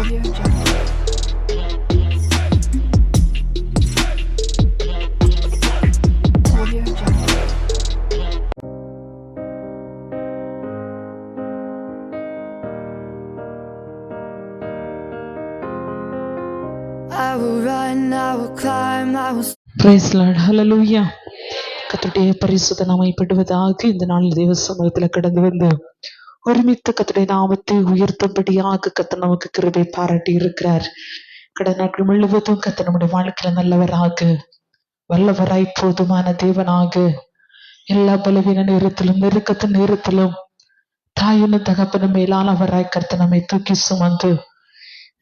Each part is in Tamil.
Praise Lord, hallelujah. கர்த்தருடைய பரிசுத்த நாமப்படுவதாக இந்த நாள் தேவ சமூகத்துல கடந்து வந்து ஒருமித்த கர்த்தருடைய நாமத்தை உயர்த்தும்படியாக கர்த்தர் நமக்கு கிருபை பாராட்டி இருக்கிறார். கடந்த நாட்கள் முழுவதும் கர்த்தர் நம்முடைய வாழ்க்கையில நல்லவராக வல்லவராய் போதுமான தேவனாக எல்லா பலவீன நேரத்திலும் நெருக்கத்தின் நேரத்திலும் தாயின தகப்பன மேலானவராய் கர்த்தர் நம்மை தூக்கி சுமந்து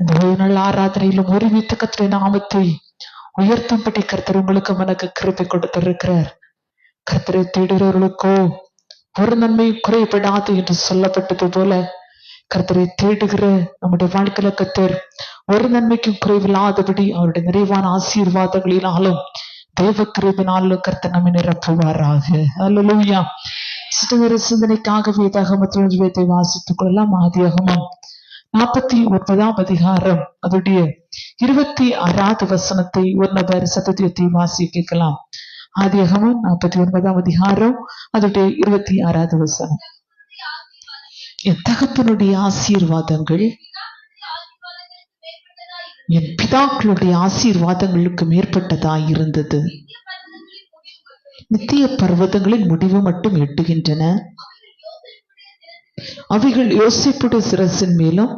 இந்த ஒரு நாள் ஆராதனையிலும் ஒருமித்த கர்த்தருடைய நாமத்தை உயர்த்தும்படி கர்த்தர் உங்களுக்கு மனக்கு கிருபை கொடுத்திருக்கிறார். கர்த்தரை தேடுகிறவர்களுக்கோ ஒரு நன்மை குறைபடாது என்று சொல்லப்பட்டது போல கர்த்தரை தேடுகிற நம்முடைய வாழ்க்கையில கர்த்தர் ஒரு நன்மைக்கும் குறைவில்லாதபடி அவருடைய நிறைவான ஆசீர்வாதங்களினாலும் தேவ கிருபையினாலும் கர்த்தர் நம்மை நிரப்புவாராக. அல்லேலூயா. சிறுவர சிந்தனைக்காக வேதாகமத்தை வாசித்துக் கொள்ளலாம். ஆதியாகமம் 49ஆம் அதிகாரம் அதோடைய 26வது வசனத்தை ஒரு நபர் சத்தத்தை வாசி கேட்கலாம். ஆதியாகமம் 49ஆம் அதிகாரம் அதோடைய 26வது வசனம். என் தகப்பனுடைய ஆசீர்வாதங்கள் என் பிதாக்களுடைய ஆசீர்வாதங்களுக்கு மேற்பட்டதாய் இருந்தது. நித்திய பர்வதங்களின் முடிவு மட்டும் எட்டுகின்றன. அவைகள் யோசேப்புடைய சிரசின் மேலும்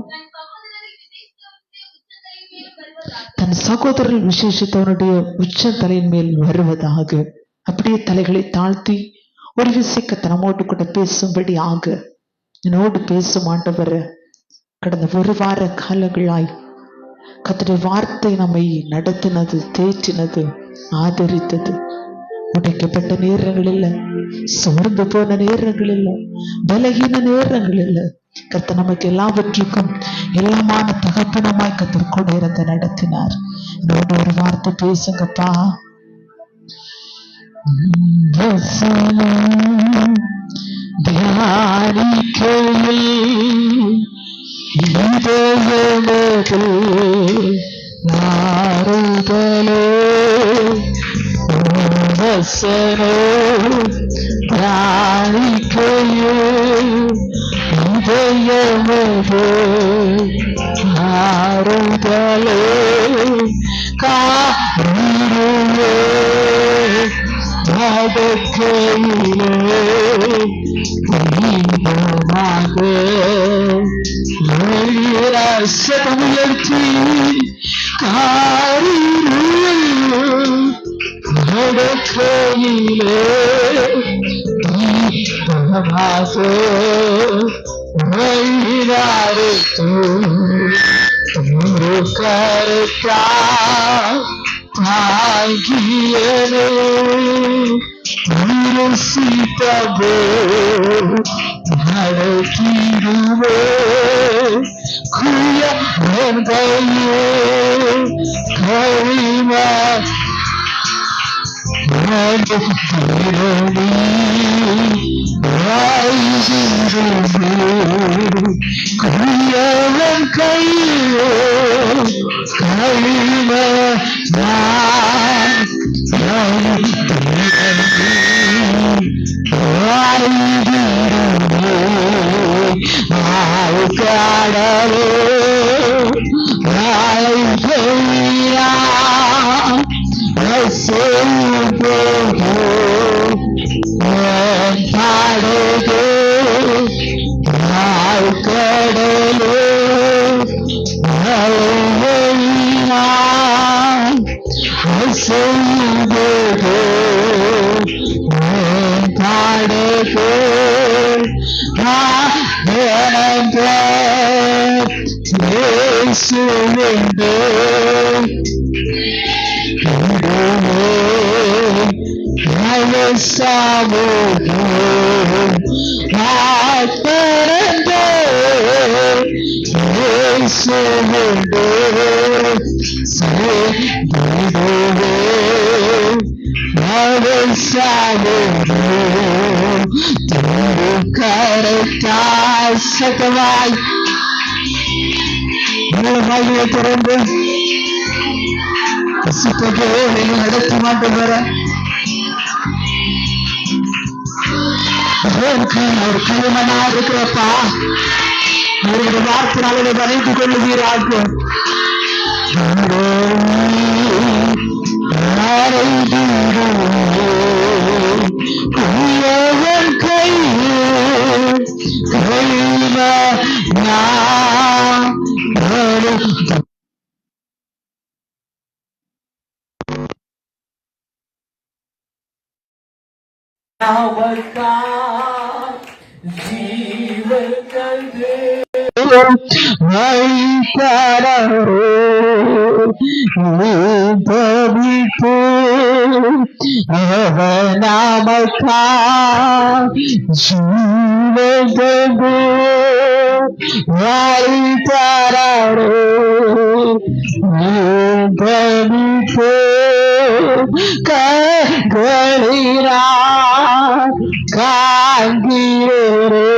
தன் சகோதரர் விசேஷத்தவனுடைய உச்ச தலையின் மேல் வருவதாக. அப்படியே தலைகளை தாழ்த்தி ஒரு விசைக்க நம்மோடு கூட பேசும்படி ஆக என்னோடு பேசும் ஆண்டவர். கடந்த ஒரு வார காலங்களாய் கர்த்தருடைய வார்த்தை நம்மை நடத்தினது, தேற்றினது, ஆதரித்தது. உடைக்கப்பட்ட நேரங்கள் இல்ல, சோர்ந்து போன நேரங்கள் இல்ல, பலகீன நேரங்கள் இல்ல. கர்த்தர் நமக்கு எல்லாவற்றுக்கும் எல்லாமான தகப்பனமாய் கர்த்தர் கூட இருந்து நடத்தினார். என்னோட ஒரு வார்த்தை பேசுங்கப்பா. வாயிலை திறந்து நீங்கள் நடத்த மாட்டேன் வர ஒரு கைமனா இருக்கிறப்பா உங்களுடைய வார்த்தையாளரை வளைந்து கொள்ளுவீராக. அவநாமக்கா ஜீவகோ வாய்த்தாரோ நீதமிப்போ ககளிரா காங்கிரே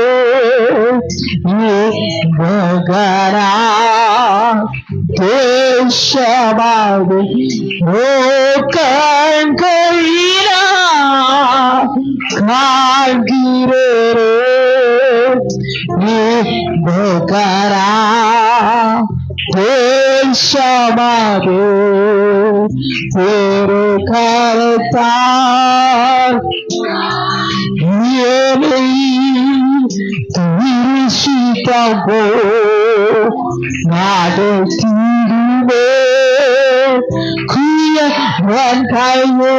மகரா தேசமாவு கண்களிரா காங்கிரே மகரா தேசமாவு ஒரு கருத்தார் திருஷிதோ நாடே குயன் கையோ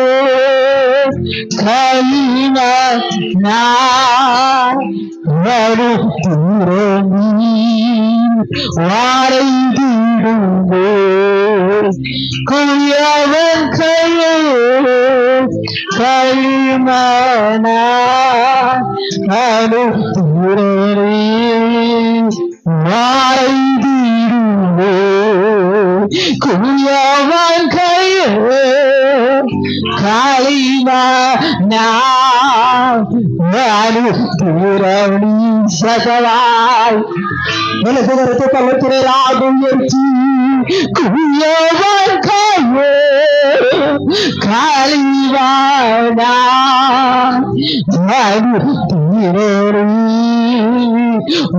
கைன நாரு தூரமி வாரைந்திடுவோ குயவன் கையோ கைமனா அனுப்புரே வாய்ந்திடுவோ குயவன் கையோ கைமனா அனுப்புரணி சகவாய் மனசுகரத்தை பல்லத்தினராக உயர்த்தி குயவன் கையோ காளிவாடா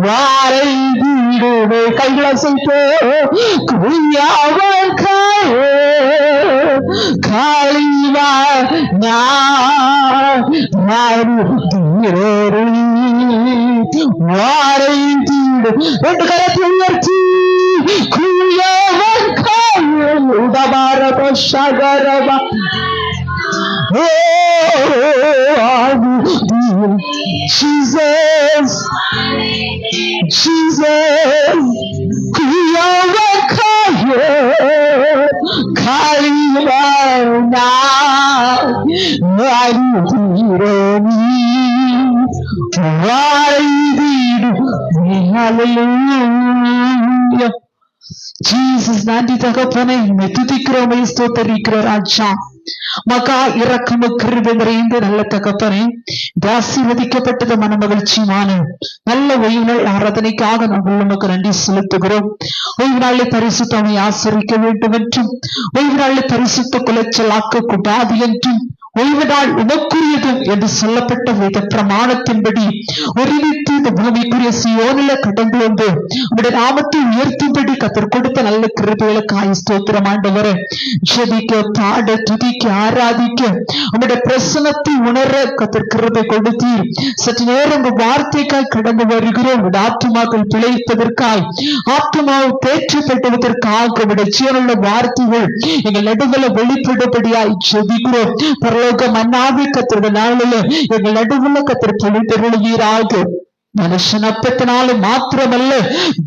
வாரை வீடுவே கைலாசைப்போ குய்யாவன் காளிவாடா வாரை வீடு ரெண்டு கரத்தை உயர்த்தி குய்யாவன் உடபாரப சகரபா Jesus, Jesus, Kuyavakaye, Kalivana, Vairani, Hallelujah. Jesus, நன்றி தகப்பனை துதிக்கிறோம், ஸ்தோத்தரிக்கிறோம் ராஜா. மகா இரக்கம கிருபை நிறைந்த நல்ல தகப்பனை ஆசீர்வதிக்கப்பட்டது மன மகிழ்ச்சியான நல்ல ஓய்வு நாள் ஆராதனைக்காக நாங்கள் நமக்கு நன்றி செலுத்துகிறோம். ஓய்வு நாளை பரிசுத்தமை ஆசிரிக்க வேண்டும் என்றும் ஓய்வு நாளை பரிசுத்த குலைச்சல் ஆக்க கூடாது என்றும் ஓய்வு நாள் உமக்குரியது என்று சொல்லப்பட்ட வேத பிரமாணத்தின்படி ஒருமித்து இந்த பூமிக்குரிய சியோனில கடந்து வந்து உடைய நாமத்தை உயர்த்தும்படி கத்தர் கொடுத்த நல்ல கிருபைகளுக்காய் ஸ்தோத்திரம் ஆண்டவரே. ஜெபிக்க, பாட, துதிக்க, ஆராதிக்க உம்முடைய பிரசன்னத்தை உணர கத்தர் கிருபை கொடுத்தீர். சற்று நேரம் உங்க வார்த்தைக்காய் கடந்து வருகிறோம். உடைய ஆத்துமாக்கள் பிழைப்பதற்காய், ஆத்துமாவை தேற்றப்பட்டதற்காக உடைய ஜீவனுள்ள வார்த்தைகள் எங்கள் நடுவில் வெளிப்படும்படியாய் ஜெபிக்கிறோம். பரலோக மன்னாவே கத்தருடைய நாளில் எங்கள் நடுவில் கத்தர் பொழித்தருளுவீராக. மனுஷன் அப்பத்தினாலும் மாத்திரமல்ல,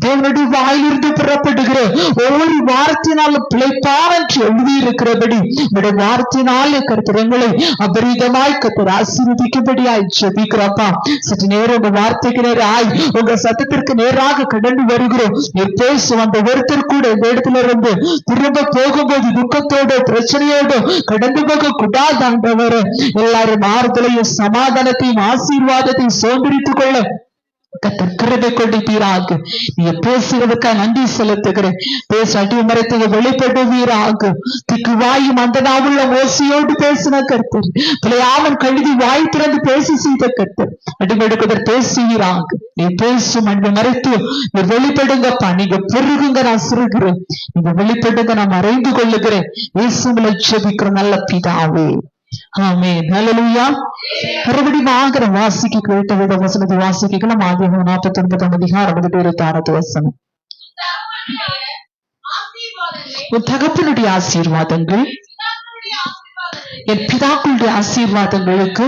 தேவனுடைய வாயிலிருந்து புறப்படுகிற ஒவ்வொரு வார்த்தையினாலும் பிழைப்பான் என்று எழுதியிருக்கிறபடி உடைய வார்த்தையினாலே கர்த்தரங்களை அபரீதமாய் கர்த்தர் ஆசீர்வதிக்கும்படியாய் ஜெபிக்கிறப்பா. சற்று நேரம் உங்க வார்த்தைக்கு நேராய் உங்க சத்தத்திற்கு நேராக கடந்து வருகிறோம். நீர் பேசும் அந்த ஒருத்தர் கூட இந்த இடத்துல இருந்து திரும்ப போகும்போது துக்கத்தோடு பிரச்சனையோடு கடந்து போக கூடாதாண்டவர். எல்லாரும் ஆறுதலையும் சமாதானத்தையும் ஆசீர்வாதத்தையும் சோதரித்துக் கொள்ள கர்த்தர் கிருபை கொண்டிருப்பீராக. நீங்க பேசுறதுக்காக நன்றி செலுத்துகிறேன். பேசாட்டி மரத்தை வெளிப்படுவீராக. திக்கு வாயும் அந்த நாவுள்ள ஓசையோடு பேசின கர்த்தர், பிள்ளையாமன் கழுதி வாய் திறந்து பேசி செய்த கர்த்தர், அடிமெடுக்கதர் பேசுவீராக. நீ பேசும் அன்பு மறைத்து நீ வெளிப்படுங்கப்பா. நீங்க பெருகுங்க, நான் சிறுகிறேன். நீங்க வெளிப்படுங்க, நான் மறைந்து கொள்ளுகிறேன். இயேசுவிலே ஜெபிக்கிற நல்ல பிதாவே, ஆமென். ஹல்லேலூயா. மறுபடியும் ஆகிற வாசிக்க கேட்ட விட வசனத்தை வாசிக்கலாம். ஆதியாகமம் 49 அதிகாரம் 26 வசனம். உன் தகப்பனுடைய ஆசீர்வாதங்கள் என் பிதாக்களுடைய ஆசீர்வாதங்களுக்கு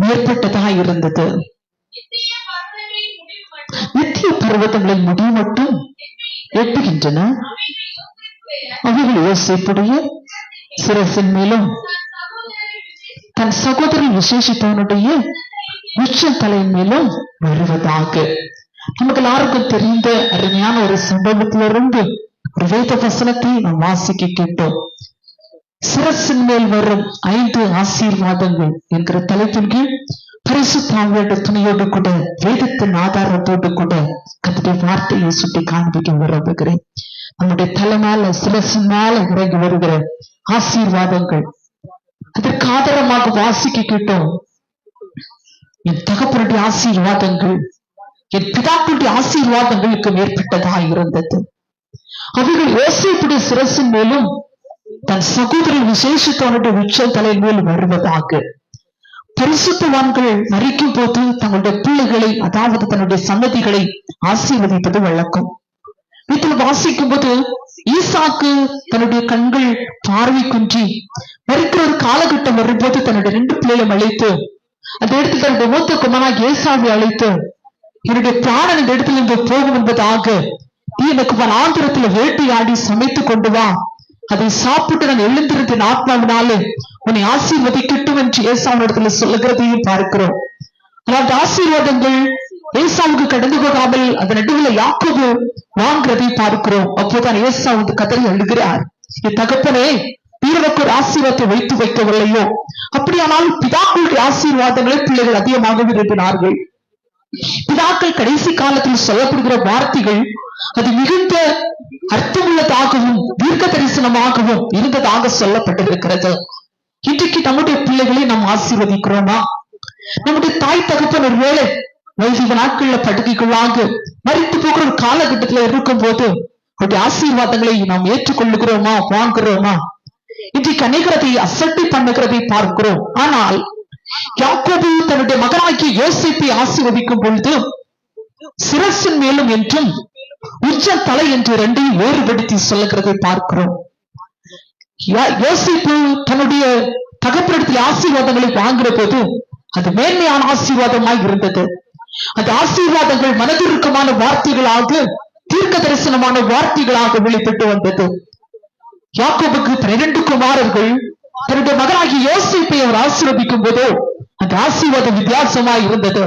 மேற்பட்டதா இருந்தது. நித்திய பர்வதங்களின் முடிவு மட்டும் எட்டுகின்றன. அவைகள் யோசேப்புடைய சிரசின் மேலும் தன் சகோதரன் விசேஷித்தவனுடைய உச்ச தலையின் மேலும் வருவதாக. நமக்கு எல்லாருக்கும் தெரிந்த அருமையான ஒரு சம்பவத்திலிருந்து ஒரு வேத வசனத்தை நாம் வாசிக்க கேட்டோம். சிரசின் மேல் வரும் 5 ஆசீர்வாதங்கள் என்கிற தலைப்பின் கீழ் பரிசுத்த துணையோடு கூட வேதத்தின் ஆதாரத்தோடு கூட கர்த்தருடைய வார்த்தையை சுட்டி காண்பிக்க விரும்புகிறேன். நம்முடைய தலை மேல சிரசின் மேல இறங்கி வருகிற ஆசீர்வாதங்கள், அதற்கு ஆதாரமாக வாசிக்க கேட்டோம். என் தகப்பனுடைய ஆசீர்வாதங்கள் என் பிதாக்களுடைய ஆசீர்வாதங்களுக்கு மேற்பட்டதா இருந்தது. அவைகள் யோசேப்புடைய சிரசின் மேலும் தன் சகோதரன் விசேஷத்தவனுடைய உச்ச தலையின் மேல் வருவதாக. பரிசுத்தவான்கள் மரிக்கும் போது தங்களுடைய பிள்ளைகளை, அதாவது தன்னுடைய சன்னதிகளை ஆசீர்வதிப்பது வழக்கம். இதில் வாசிக்கும் போது ஈசாக்கு தன்னுடைய கண்கள் பார்வை குன்றி மரிக்கிற ஒரு காலகட்டம் வரும்போது தன்னுடைய 2 பிள்ளைகளும் அழைத்து, அந்த இடத்தில் தன்னுடைய மூத்த குமாரனாகிய ஏசாவை அழைத்து, என்னுடைய பிராணன் இந்த இடத்துல இருந்து போகும் என்பதாக நீ எனக்கு வனாந்திரத்துல வேட்டையாடி சமைத்து கொண்டு வா, அதை சாப்பிட்டு நான் எழுந்திருந்த ஆத்மாவினாலே உன்னை ஆசீர்வதிக்கட்டும் என்று ஏசாவிடத்துல சொல்லுகிறதையும் பார்க்கிறோம். அதாவது ஆசீர்வாதங்கள் ஏசாவுக்கு கடந்து போகாமல் அதன் நடுவில் யாக்கோபு வாங்குறதை பார்க்கிறோம். அப்போதான் ஏசா வந்து கதறி அழுகிறார், என் தகப்பனே, வீரனுக்கு ஒரு ஆசீர்வாதத்தை வைத்து வைக்கவில்லையோ? அப்படியானால் பிதாக்களுடைய ஆசீர்வாதங்களை பிள்ளைகள் அதிகமாக விரும்பினார்கள். பிதாக்கள் கடைசி காலத்தில் சொல்லப்படுகிற வார்த்தைகள் அது மிகுந்த அர்த்தமுள்ளதாகவும் தீர்க்க தரிசனமாகவும் இருந்ததாக சொல்லப்பட்டிருக்கிறது. இன்றைக்கு நம்முடைய பிள்ளைகளை நாம் ஆசீர்வதிக்கிறோமா? நம்முடைய தாய் தகப்பன் ஒருவேளை வைதிக நாட்கள்ல படுக்கைக்குள்ளாக மரித்து போகிற ஒரு காலகட்டத்துல இருக்கும் போது அவருடைய ஆசீர்வாதங்களை நாம் ஏற்றுக்கொள்ளுகிறோமா, வாங்குகிறோமா? இன்றைக்கு அநேகரை அசட்டை பண்ணுகிறதை பார்க்கிறோம். ஆனால் யாக்கோபு தன்னுடைய மகனாகிய யோசேப்பை ஆசீர்வதிக்கும் பொழுது சிரசின் மேலும் என்றும் உச்ச தலை என்று 2ஐயும் வேறுபடுத்தி சொல்லுகிறதை பார்க்கிறோம். யோசேப்பு தன்னுடைய தகப்பனிடத்தில் ஆசீர்வாதங்களை வாங்குற போது அது மேன்மையான ஆசீர்வாதமாய் இருந்தது. அந்த ஆசீர்வாதங்கள் மனதிற்கமான வார்த்தைகளாக, தீர்க்க தரிசனமான வார்த்தைகளாக வெளிப்பட்டு வந்தது. யாக்கோபுக்கு 12 குமாரர்கள். தன்னுடைய மகனாகிய யோசேப்பை அவர் ஆசீர்வதிக்கும் போது அந்த ஆசீர்வாதம் வித்தியாசமாய் இருந்தது.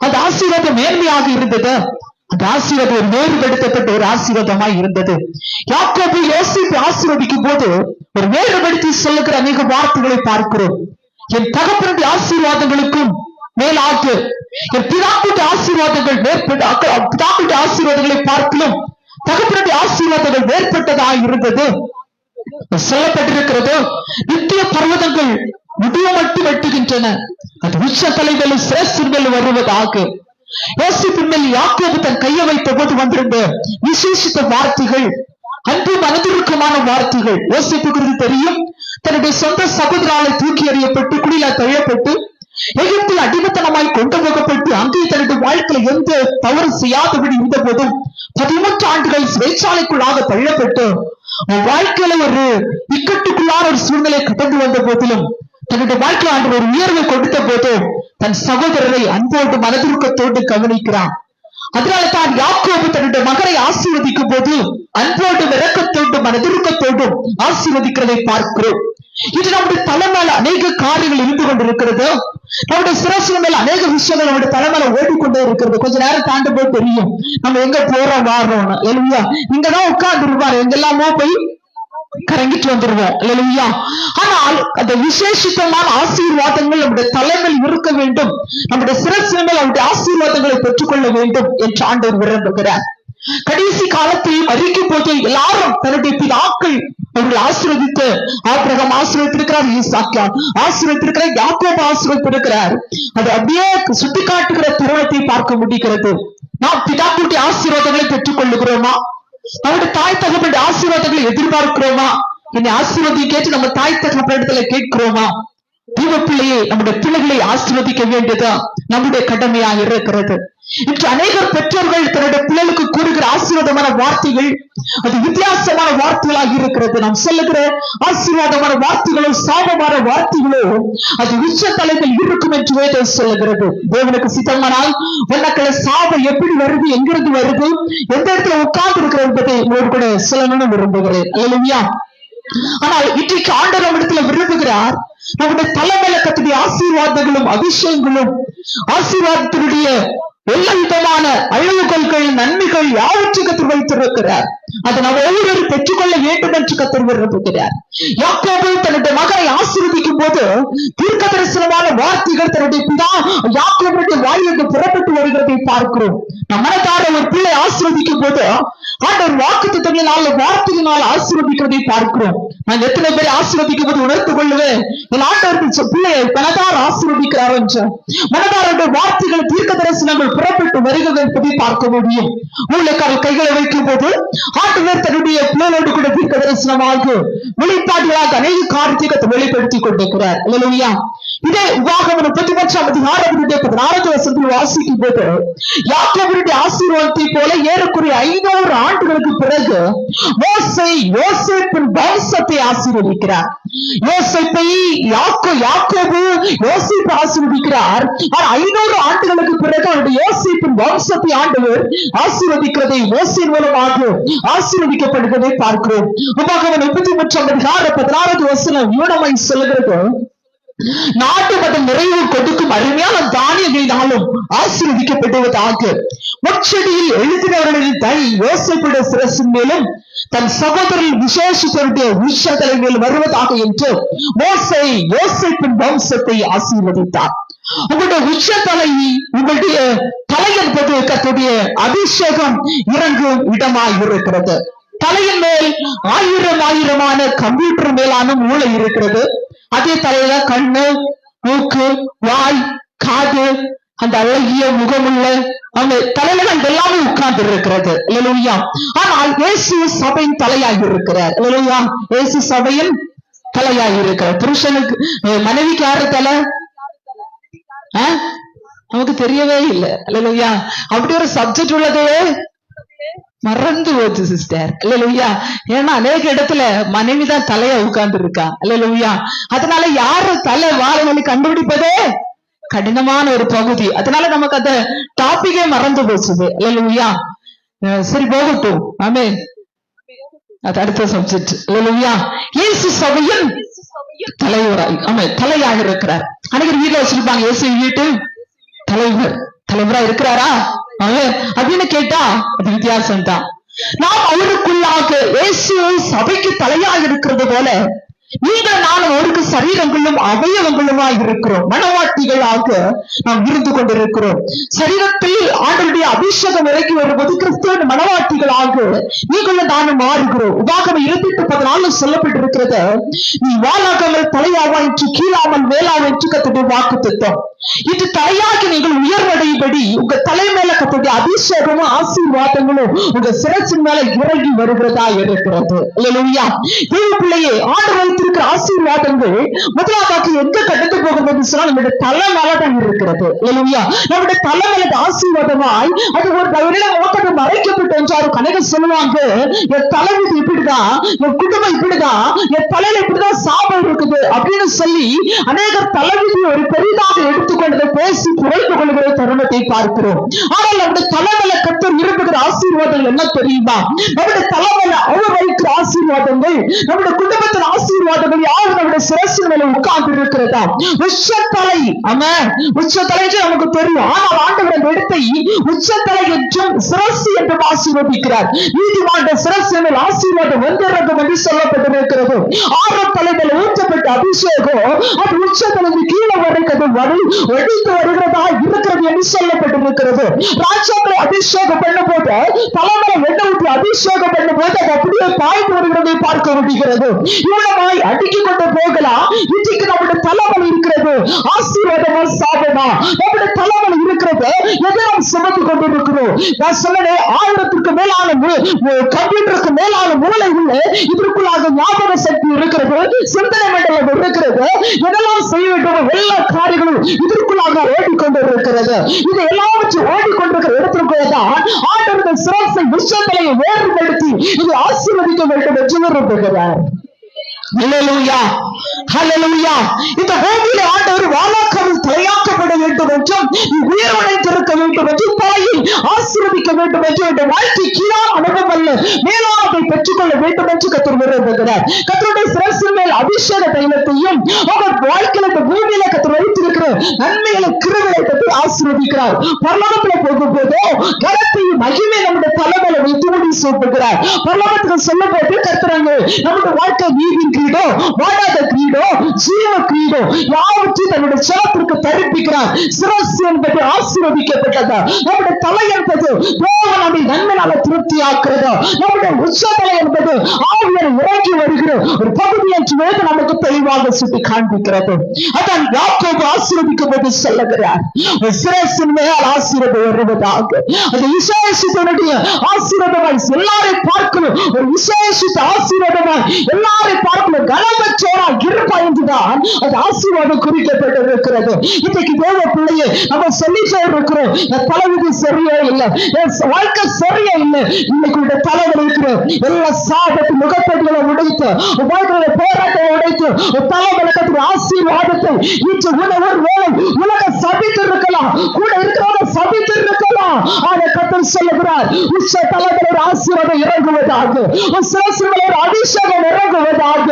அந்த ஆசீர்வாதம் மேன்மையாக இருந்தது. அந்த ஆசீர்வாதம் ஒரு வேறுபடுத்தப்பட்ட ஒரு ஆசீர்வாதமாய் இருந்தது. யாக்கோபு யோசேப்பை ஆசீர்வதிக்கும் போது ஒரு வேறுபடுத்தி சொல்லுகிற அநேக வார்த்தைகளை பார்க்கிறோம். என் தகப்பனுடைய ஆசீர்வாதங்களுக்கும் மேலாக என் பிதாக்களுடைய ஆசீர்வாதங்கள் பிதாக்களுடைய ஆசீர்வாதங்களை பார்க்கலும் தகப்பனுடைய ஆசீர்வாதங்கள் வேறுபட்டதாக இருந்தது. சொல்லப்பட்டிருக்கிறது, நித்திய பர்வதங்கள் முடிவு மட்டும் வெட்டுகின்றன, அது உச்ச தலைகளும் சிரசின் வருவதாக. யோசேப்பின் மேல் யாக்கோபு தன் கையை வைத்த போது வந்திருந்த விசேஷித்த வார்த்தைகள் அன்பு மனதிற்குமான வார்த்தைகள். யோசேப்புக்கு தெரியும், தன்னுடைய சொந்த சகோதராலை தூக்கி எறியப்பட்டு குடியில தள்ளப்பட்டு எகிப்தில் அடிமத்தனமாய் கொண்டு போகப்பட்டு அங்கே தன்னுடைய வாழ்க்கையில் எந்த தவறு செய்யாதபடி இருந்த போதும் 13 ஆண்டுகள் சிறைச்சாலைக்குள்ளாக தள்ளப்பட்டு வாழ்க்கையில ஒரு இக்கட்டுக்குள்ளான ஒரு சூழ்நிலை கடந்து வந்த போதிலும் தன்னுடைய வாழ்க்கையில் ஆண்டு ஒரு உயர்வை கொடுத்த போது தன் சகோதரரை அன்போடு மனதுருக்கத்தோடு கவனிக்கிறான். அதனால தான் யாக்கோபு தன்னுடைய மகனை ஆசீர்வதிக்கும் போது அன்போடு இரக்கத்தோடு மனதுருக்கத்தோடும் ஆசீர்வதிக்கிறதை பார்க்கிறோம். இது நம்முடைய தலைமையில அநேக காரியங்கள் இருந்து கொண்டிருக்கிறது. நம்முடைய சிரசின் மேல அநேக விஷயங்கள் நம்முடைய தலைமையில ஓடிக்கொண்டே இருக்கிறது. கொஞ்ச நேரம் தாண்டும் போது தெரியும் நம்ம எங்க போறோம் வாரோம். இல்லையா? இங்கதான் உட்கார்ந்து இருப்பாரு, எங்கெல்லாமோ போய் கரங்கிட்டு வந்துருவோம். அல்லேலூயா. ஆனால் அந்த விசேஷித்தமான ஆசீர்வாதங்கள் நம்முடைய தலைமையில் இருக்க வேண்டும். நம்முடைய சிரசின் மேல் அவருடைய ஆசீர்வாதங்களை பெற்றுக்கொள்ள வேண்டும் என்று ஆண்டவர் விரும்புகிறார். கடைசி காலத்தையும் அறிக்கும் போது எல்லாரும் தன்னுடைய பிதாக்கள் அவர்கள் ஆசீர்வதித்து ஆபிரகாம் ஆசீர்வதித்திருக்கிறார், ஈசாக்கு ஆசீர்வதித்திருக்கிறார், யாக்கோபு ஆசீர்வதித்திருக்கிறார். அது அப்படியே சுட்டி காட்டுகிற தருணத்தை பார்க்க முடிகிறது. நாம் பிதாக்களுடைய ஆசீர்வாதங்களை பெற்றுக் கொள்ளுகிறோமா? நம்முடைய தாய் தகப்பனுடைய ஆசீர்வாதங்களை எதிர்பார்க்கிறோமா? என்னை ஆசீர்வாதம் கேட்டு நம்ம தாய் தகப்பனிடத்துல கேட்கிறோமா? தீவ பிள்ளையை நம்முடைய பிள்ளைகளை ஆசீர்வதிக்க வேண்டியதா நம்முடைய கடமையாக இருக்கிறது. இன்று அநேகர் பெற்றோர்கள் தன்னுடைய பிள்ளைகளுக்கு கூறுகிற ஆசீர்வாதமான வார்த்தைகள் அது வித்தியாசமான வார்த்தைகளாக இருக்கிறது. நாம் சொல்லுகிற ஆசீர்வாதமான வார்த்தைகளோ சாபமான வார்த்தைகளோ அது உச்ச தலைமையில் இருக்கும் என்று வேதம் சொல்லுகிறது. தேவனுக்கு சித்தமானால் உனக்களை சாபம் எப்படி வருது, எங்கிருந்து வருது, எந்த இடத்துல உட்கார்ந்து இருக்கிறது என்பதை உங்களோடு கூட சொல்லணும்னு விரும்புகிறேன். அல்லேலூயா. ஆனால் இன்றைக்கு ஆண்டவர் நம்மிடத்துல விரும்புகிறார், நம்முடைய தலைமையில கத்துடைய ஆசீர்வாதங்களும் அபிஷேகங்களும் ஆசீர்வாதத்தினுடைய எல்லா விதமான அழகுகள் நன்மைகள் யாவற்றையும் கத்தர் வைத்திருக்கிறார். அதை நாம் ஒவ்வொரு பெற்றுக்கொள்ள வேண்டும் என்று கத்தர் விரும்புகிறார். யாக்கோபு தன்னுடைய மகனை ஆசீர்வதிக்கும் போது தீர்க்க தரிசனமான வார்த்தைகள் தன்னுடைய பிதா யாக்கோபுடைய வாயிலிருந்து புறப்பட்டு வருகிறதை பார்க்கிறோம். நம் மனதார ஒரு பிள்ளை ஆசீர்வதிக்கும் போது ஆண்டவர் வாக்குத்தத்தங்களால் வார்த்தையினால் ஆசீர்வதிக்கிறதை பார்க்கிறோம். நான் எத்தனை பேரை ஆசீர்வதிக்கும் போது உணர்ந்து கொள்ளுவேன், என் ஆண்டவருக்கு பிள்ளையை மனதார ஆசீர்வதிக்கிறார் என்று. மனதாருடைய வார்த்தைகள் தீர்க்க தரிசனங்கள் புறப்பட்டு வருகிறது என்பதை பார்க்க முடியும். ஊழியக்காரர் கைகளை வைக்கும் போது ஆண்டவர் தன்னுடைய பிள்ளைகளோடு கூட தீர்க்க தரிசனமாக வெளிப்பாடுகளாக அநேக காரியத்தை வெளிப்படுத்திக் கொண்டிருக்கிறார். அல்லேலூயா. இதே உபாகமம் 33:16 வாசிக்கும் போது யாக்கோபுடைய ஆசீர்வாதத்தை போல ஏறக்குறைய 500 ஆண்டுகளுக்கு பிறகு மோசே யோசேப்பின் வம்சத்தை ஆசீர்வதிக்கிறார். யோசேப்பை யாக்கோபு யோசேப்பை ஆசீர்வதிக்கிறார். 500 ஆண்டுகளுக்கு பிறகு அவருடைய யோசேப்பின் வம்சத்தை ஆண்டவர் ஆசீர்வதிக்கிறதை மோசேயின் மூலமாக ஆசீர்வதிக்கப்படுகிறதை பார்க்கிறோம். உபாகமம் 33:16 இவனமாய் சொல்லுகிறது, நாட்டு மதம் நிறைவு கொடுக்கும் அருமையான தானியங்களினாலும் ஆசீர்வதிக்கப்படுவதாக. முச்செடியில் எழுதினவர்களின் தனி யோசேப்புடைய சிரசின் மேலும் தன் சகோதரர் விசேஷித்தருடைய உச்சதலை மேல் வருவதாக என்று மோசே யோசேப்பின் வம்சத்தை ஆசீர்வதித்தார். உங்களுடைய உச்சத்தலை, உங்களுடைய தலை என்பது கர்த்தருடைய அபிஷேகம் இறங்கும் இடமாய் இருக்கிறது. தலையின் மேல் ஆயிரமான கம்ப்யூட்டர் மேலான மூளை இருக்கிறது. அதே தலையில கண்ணு, மூக்கு, வாய், காது, அந்த அழகிய முகமுள்ள அவங்க தலையில எல்லாமே உட்கார்ந்து இருக்கிறது. அல்லேலூயா. ஆனால் இயேசு சபையின் தலையாகி இருக்கிறார். அல்லேலூயா. இயேசு சபையின் தலையாகி இருக்கிறார். புருஷனுக்கு மனைவிக்கு யாரு தலை? நமக்கு தெரியவே இல்லை. அல்லேலூயா. அப்படி ஒரு சப்ஜெக்ட் உள்ளதே மறந்து போச்சு சிஸ்டர். அல்லேலூயா. ஏன்னா அநேக இடத்துல மனைவிதான் தலையா உட்கார்ந்து இருக்கா. அல்லேலூயா. அதனால யாரு தலை வாழை கண்டுபிடிப்பதே கடினமான ஒரு பகுதி. அதனால நமக்கு அந்த டாபிக்கே மறந்து போச்சுது. அல்லேலூயா. சரி, போகட்டும். ஆமென். அது அடுத்த சப்ஜெக்ட். அல்லேலூயா. இயேசு சபையின் தலைவராய் தலையாக இருக்கிறார். அனைவரும் வீட்டுல வச்சிருப்பாங்க, இயேசு வீட்டு தலைவரா இருக்கிறாரா அப்படின்னு கேட்டா அது வித்தியாசம் தான். நாம் அவருக்குள்ளாக இயேசு சபைக்கு தலையாக இருக்கிறது போல நீங்கள் நானும் அவருக்கு சரீரங்களும் அவயவங்களுமாய் இருக்கிறோம். மனவாட்டிகளாக நாம் இருந்து கொண்டிருக்கிறோம். சரீரத்தில் ஆண்டவருடைய அபிஷேகம் இறங்கி வரும்போது கிறிஸ்துவின் மனவாட்டிகளாக நீங்களும் நானும் மாறுகிறோம். உபாகமம் 28:14 சொல்லப்பட்டிருக்கிறது, நீ வாழாகாமல் தலையாவா என்று கீழாமல் மேலாவா என்று கர்த்தருடைய வாக்குத்தத்தம். இது தலையாகி நீங்கள் உயர்வடையும்படி உங்க தலை மேல கர்த்தருடைய அபிஷேகமும் ஆசீர்வாதங்களும் உங்க சிரசின் மேல இறங்கி வருகிறதா இருக்கிறது. அல்லேலூயா. தேவ பிள்ளையே, ஆண்டவர் இருக்கிற ஆசீர்வாதங்கள் முதலாவது எங்க கடந்து போகிறது சொன்னால் நம்முடைய தலை மேலதான் இருக்கிறது. அல்லேலூயா. நம்முடைய தலை மேல ஆசீர்வாதமாய் அது ஒரு ஓட்டத்தை மறைக்கப்பட்டு என்றாரு. கணக்கு சொல்லுவாங்க, என் தலைவிதி இப்படிதான், என் குடும்பம் இப்படிதான், என் தலையில இப்படிதான் சாபம் இருக்குது அப்படின்னு சொல்லி அநேகர் தலைவிதி ஒரு பெரிதாக எடுத்து எடுத்துக்கொண்டதை பேசி புரிந்து கொள்கிற தருணத்தை பார்க்கிறோம். ஆனால் நம்முடைய தலைமையில கர்த்தர் விரும்புகிற ஆசீர்வாதங்கள் என்ன தெரியுமா? நம்முடைய தலைமையில அவர் வைக்கிற ஆசீர்வாதங்கள், நம்முடைய குடும்பத்தின் ஆசீர்வாதங்கள் யாரும் நம்முடைய சிரசின் மேல உட்கார்ந்து இருக்கிறதா? உச்சத்தலை, ஆமென், உச்சத்தலை என்று நமக்கு தெரியும். ஆனால் ஆண்டவர் அந்த இடத்தை உச்சத்தலை என்றும் சிரசு என்றும் ஆசீர்வதிக்கிறார். நீதிமான் சிரசின் மேல் ஆசீர்வாதம் வந்திருக்கும் என்று சொல்லப்பட்டிருக்கிறது. ஆறாம் தலைமையில் ஊற்றப்பட்ட அபிஷேகம் அது உச்சத்தலைக்கு கீழே வரைக்கிறது ஒழித்து வருகிறதா இருக்கிறது என்று சொல்லப்பட்டிருக்கிறது. ராஜாக்களை அபிஷேகம் பண்ணும் போது தலைமையை எண்ணெய் ஊற்றி அபிஷேகம் பண்ணும் போது அது அப்படியே பாய்ந்து வருகிறதை பார்க்க முடிகிறது. இவ்வளவாய் அடுக்கிக் கொண்டு போகலாம். இன்றைக்கு நம்முடைய தலைமை இருக்கிறது ஆசீர்வாதமா சாபமா? நம்முடைய தலைமை இருக்கிறது எதை நாம் சுமந்து கொண்டிருக்கிறோம்? நான் சொன்னேன், 1000க்கு மேலான கம்ப்யூட்டருக்கு மேலான மூளை உள்ள இதற்குள்ளாக ஞாபக சக்தி இருக்கிறது, சிந்தனை மண்டலம் இருக்கிறது. எதெல்லாம் செய்ய வேண்டும் எல்லா காரியங்களும் இதற்குள்ளாக ஓடிக்கொண்டிருக்கிறது. இது எல்லாவற்றும் ஓடிக்கொண்டிருக்கிற இடத்திற்குள்ளதான் ஆண்டவர்கள் சிரசை உச்சத்தலையை வேறுபடுத்தி இது ஆசீர்வதிக்க வேண்டும் என்று விரும்புகிறார். ஹல்லேலூயா, ஹல்லேலூயா. இந்த பூமியிலே ஆண்டவர் வாழாக்காமல் தலையாக்கப்பட வேண்டும் என்றும் உயர்வடைந்திருக்க வேண்டும் என்றும் தாயில் ஆசீர்வதிக்க வேண்டும் என்று இந்த வாழ்க்கை கீழான அனுபவம் அல்ல மேலானதை பெற்றுக்கொள்ள வேண்டும் என்று கர்த்தர் விரும்புகிறார். கர்த்தருடைய சிரசின் மேல் அபிஷேக தைலத்தையும் அவர் வாழ்க்கையில இந்த பூமியில கர்த்தர் வைத்திருக்கிற நன்மைகளை கிருபையை பற்றி ஆசீர்வதிக்கிறார். பரலோகத்துல போகும்போதோ கனத்தையும் மகிமை நம்முடைய தலைமையில வைத்து முடி சூட்டுகிறார். பரலோகத்துக்கு சொல்லும் போது கர்த்தரங்க நம்முடைய வாழ்க்கை நீதின் கிரீடோ, வாடாத கிரீடோ, ஜீவ கிரீடோ யாவற்றையும் தன்னுடைய சலத்திற்கு தரிப்பிக்கிறார். சிரசு என்பது ஆசீர்வதிக்கப்பட்டது. நம்முடைய தலை என்பது நம்மை நன்மையால திருப்தி ஆக்குறது. நம்முடைய உச்சத்தலை என்பது ஆவியர் இறங்கி வருகிற ஒரு பகுதி என்று நமக்கு தெளிவாக சுட்டி காண்பிக்கிறது. அதான் யாக்கோபு ஆசீர்வதிக்கும் போது சொல்லுகிறார், சிரசின் மேல் ஆசீர்வாதம் வருவதாக. அது விசேஷித்தனுடைய ஆசீர்வாதமாய் எல்லாரையும் பார்க்கணும். ஒரு விசேஷித்த ஆசீர்வாதமாய் எல்லாரையும் பார்க்கணும். கனமற்றோரா இருப்பா என்றுதான் அது ஆசீர்வாதம் குறிக்கப்பட்டிருக்கிறது. இன்றைக்கு தேவ பிள்ளையை நம்ம சொல்லிட்டே இருக்கிறோம், என் தலைவிதி சரியே இல்லை, என் வாழ்க்கை சரியே இல்லை. இன்னைக்கு தலைவர் இருக்கிற எல்லா சாபத்து முகப்பெண்களை உடைத்து வாழ்க்கையில போராட்டத்தை உடைத்து தலைவலகத்தின் ஆசீர்வாதத்தை இன்று உலக சபித்து இருக்கலாம், கூட இருக்கிறவங்க சபித்து இருக்கலாம். ஆனா கர்த்தர் சொல்லுகிறார், உச்ச தலைவர் ஆசீர்வாதம் இறங்குவதாக, சிரசின் அபிஷேகம் இறங்குவதாக.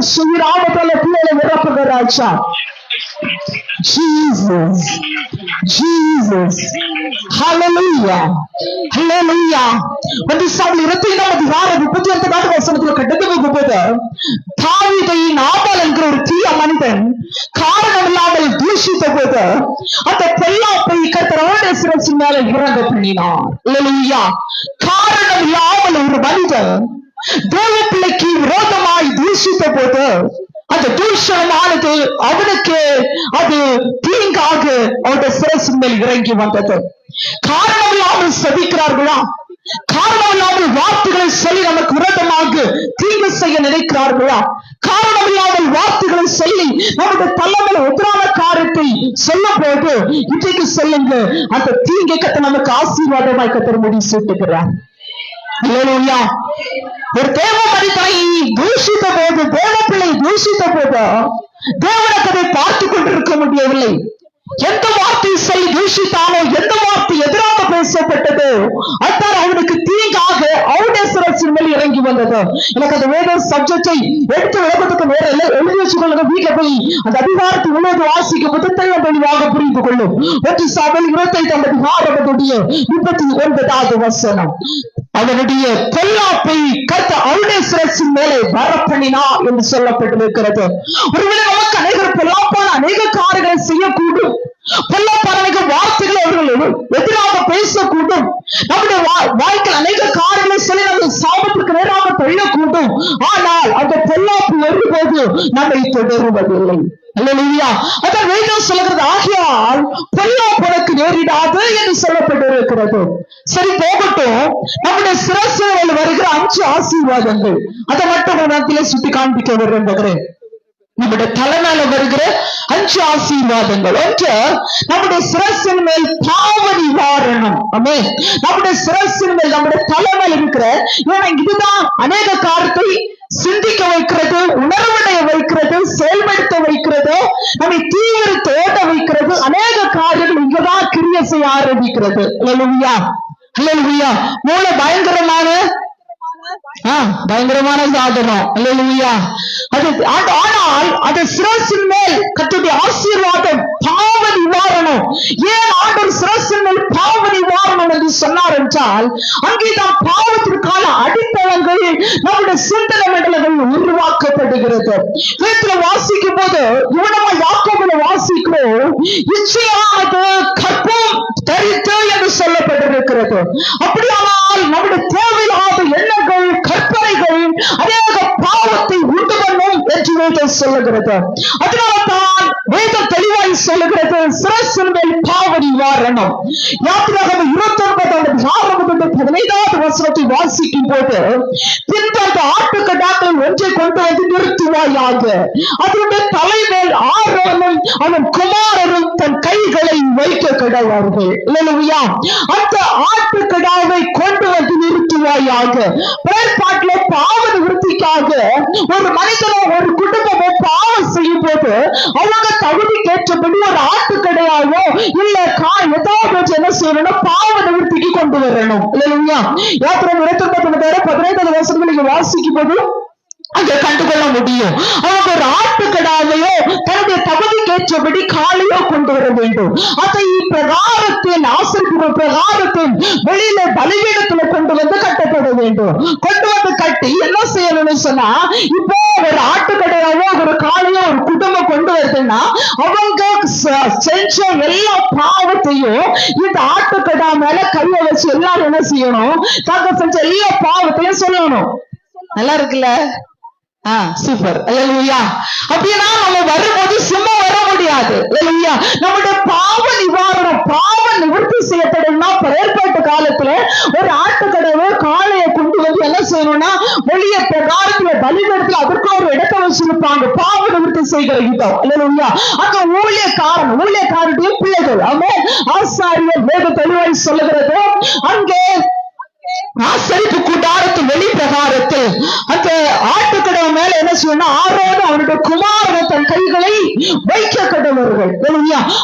ஸ்ரீராமத்தல பிள்ளைகளை நிரப்புகிறாச்சா. Jesus, Jesus, hallelujah, hallelujah. வந்து சாமுவேல் 28 வசனத்துல கடந்து போகும்போது தாவீதை நாபால் என்கிற ஒரு தீய மனிதன் காரணம் இல்லாமல் தூஷித்த போது அந்த பொல்லாப்பை கர்த்தர் சிரசின் மேல இறங்க பண்ணினார். ஹல்லேலூயா. காரணம் இல்லாமல் ஒரு மனிதன் தேவ பிள்ளைக்கு விரோதமாய் தூஷித்த போது அந்த தூஷணமானது அவனுக்கு அது தீங்காக அவருடைய சிரசின் மேல் இறங்கி வந்தது. காரணம் இல்லாமல் சபிக்கிறார்களா? காரணம் இல்லாமல் வார்த்தைகளை சொல்லி நமக்கு விரோதமாக தீங்கு செய்ய நினைக்கிறார்களா? காரணம் இல்லாமல் வார்த்தைகளை சொல்லி நம்முடைய தலைமையில எதிரான காரியத்தை சொல்லும் போது இன்றைக்கு சொல்லுங்க, அந்த தீங்கை கத்த நமக்கு ஆசீர்வாதமாய் கத்தர் முடி சூட்டுகிறார். ஹல்லேலூயா. ஒரு தேவ மனிதனை தூஷித்த போது, தேவ பிள்ளை தூஷித்த போது தேவனுக்கு அதை பார்த்து கொண்டிருக்க முடியவில்லை. எந்த வார்த்தை சொல்லி தூஷித்தானோ, எந்த வார்த்தை எதிராக பேசப்பட்டதோ அதான் அவனுக்கு தீங்காக அவனுடைய சிரசின் மேல் இறங்கி வந்தது. எனக்கு அந்த வேத சப்ஜெக்டை எடுத்து உலகத்துக்கு வேற எழுதி வச்சுக்கொள்ளுங்க. வீட்டுல போய் அந்த அதிகாரத்தை உலக வாசிக்கும் புத்தகத்தை தெளிவாக புரிந்து கொள்ளும். 1 சாமுவேல் 25 வசனம். அவனுடைய பொல்லாப்பை கர்த்தர் அவருடைய சிரசின் மேலே வரப்பண்ணினா என்று சொல்லப்பட்டிருக்கிறது. ஒருவேளை நமக்கு அநேகர் பொல்லாப்பான அநேக காரியங்களை செய்யக்கூடும், பொல்லாப்பான அநேக வார்த்தைகளை அவர்கள் எதிராக பேசக்கூடும், நம்முடைய வாழ்க்கையில் அநேக காரியங்களை சொல்லி நம்ம சாபத்திற்கு நேராக தள்ளக்கூடும். ஆனால் அந்த பொல்லாப்பு வரும்போது நம்மை தொடருவதில்லை. அல்லேலூயா. அதான் வேதம் சொல்லுகிறது, ஆகையால் பொல்லாப்பு உனக்கு நேரிடாது என்று சொல்லப்பட்டிருக்கிறது. சரி, போகட்டும். நம்முடைய சிரசில் வருகிற 5 ஆசீர்வாதங்கள் அதை மட்டும் நேரத்திலே சுட்டி காண்பிக்க விரும்புகிறேன். நம்முடைய தலைமையில வருகிற 5 ஆசீர்வாதங்கள். ஒன்று, நம்முடைய சிரசின் மேல் பாவ நிவாரணம். நம்முடைய சிரசின் மேல் நம்முடைய தலைமையில் இருக்கிற இதுதான் அநேக காரியத்தை சிந்திக்க வைக்கிறது, உணர்வடைய வைக்கிறது, செயல்படுத்த வைக்கிறது, நம்மை தீவிரத்தை ஓட்ட வைக்கிறது. அநேக காரியங்கள் இங்கதான் கிரியை செய்ய ஆரம்பிக்கிறது. அல்லேலூயா, அல்லேலூயா. மூளை பயங்கரமான சாதனம். அல்லேலூயா. ஆனால் அது சிரசின் மேல் கர்த்தருடைய ஆசீர்வாதம், பாவ நிவாரணம். ஏன் ஆண்டவர் சிரசின் மேல் பாவ நிவாரணம் என்று சொன்னார் என்றால், அங்கேதான் பாவத்திற்கான அடித்தளங்கள் நம்முடைய சிந்தனை மண்டலங்கள் உருவாக்கப்படுகிறது. வேதத்துல வாசிக்கும் போது இவனமா யாக்கோபுல வாசிக்கிறோம், இச்சையானது கற்பம் தரித்து என்று சொல்லப்பட்டிருக்கிறது. அப்படியானால் நம்முடைய தேவையில்லாத எண்ணங்கள், கற்பனைகள் அநேக பாவத்தை உண்டு பண்ணும் என்று வேதம் சொல்லுகிறது. அதனால்தான் வேதம் தெளிவாய் சொல்லுகிறது, சிரசின் மேல் பாவ நிவாரணம். யாத்திராகமம் 29:6-15 வசனத்தை வாசிக்கும் போது, பின்பு அந்த ஆட்டுக்கடாக்களை ஒன்றை கொண்டு வந்து நிறுத்துவாயாக, அதனுடைய தலைமேல் ஆரோனும் அவன் குமாரரும் தன் கைகளை வைக்க கடவார்கள். அல்லேலூயா. அந்த ஆட்டுக்கடாவை கொண்டு வந்து நிறுத்துவாயாக. பயன்பாட்டில பாவ நிவர்த்திக்காக ஒரு மனிதனோ ஒரு குடும்பமோ பாவம் செய்யும் போது அவங்க தகுதிக்கு ஏற்றபடி ஒரு ஆட்டுக்கடையாவோ இல்ல ஏதாவது என்ன செய்யணும், பாவ நிவர்த்திக்கு கொண்டு வரணும். இல்லையா? யாத்திரை 15 வருஷங்கள் நீங்க வாசிக்கும் போது அங்க கண்டுகொள்ள முடியும். அவங்க ஒரு ஆட்டுக்கடாவையோ தன்னுடைய தகுதிக்கு ஏற்றபடி காலையோ கொண்டு வர வேண்டும். அதை பிரகாரத்தின் ஆசிரியர் பிரகாரத்தின் வெளியில பலிபீடத்துல கொண்டு வந்து கட்டப்பட வேண்டும். கொண்டு வந்து கட்டி என்ன செய்யணும்னு சொன்னா, இப்போ ஒரு ஆட்டுக்கடையாவோ ஒரு காலையோ ஒரு குடும்பம் கொண்டு வருதுன்னா அவங்க செஞ்ச எல்லா பாவத்தையும் இந்த ஆட்டுக்கடா மேல கையை வச்சு எல்லாரும் என்ன செய்யணும், தாங்க செஞ்ச எல்லா பாவத்தையும் சொல்லணும். நல்லா இருக்குல்ல? சூப்பர். அல்லேலூயா. அப்படின்னா நம்ம வரும்போது சும்மா வர முடியாது. அல்லேலூயா. நம்முடைய பாவ நிவாரணம், பாவ நிவர்த்தி செய்யப்படணும்னா ஏற்பாட்டு காலத்துல ஒரு ஆட்டுக்கடையோ காளையை கொண்டு வந்து என்ன செய்யணும்னா, வெளிய பிரகாரத்துல பலிபீடத்துல அதற்கு ஒரு இடத்தை வச்சிருப்பாங்க, பாவ நிவர்த்தி செய்கிற இடம். அல்லேலூயா. அங்க ஊழியக்காரருடைய பிள்ளைகள், ஆசாரியர் வேத தெளிவாய் சொல்லுகிறது, அங்கே ஆசரிப்பு கூடாரத்து வெளி பிரகாரத்தில் அந்த ஆட்டுக்கடவு மேல என்ன செய்யணும், ஆரோடு அவனுடைய குமாரன் தன் கைகளை வைக்க கடவர்கள்.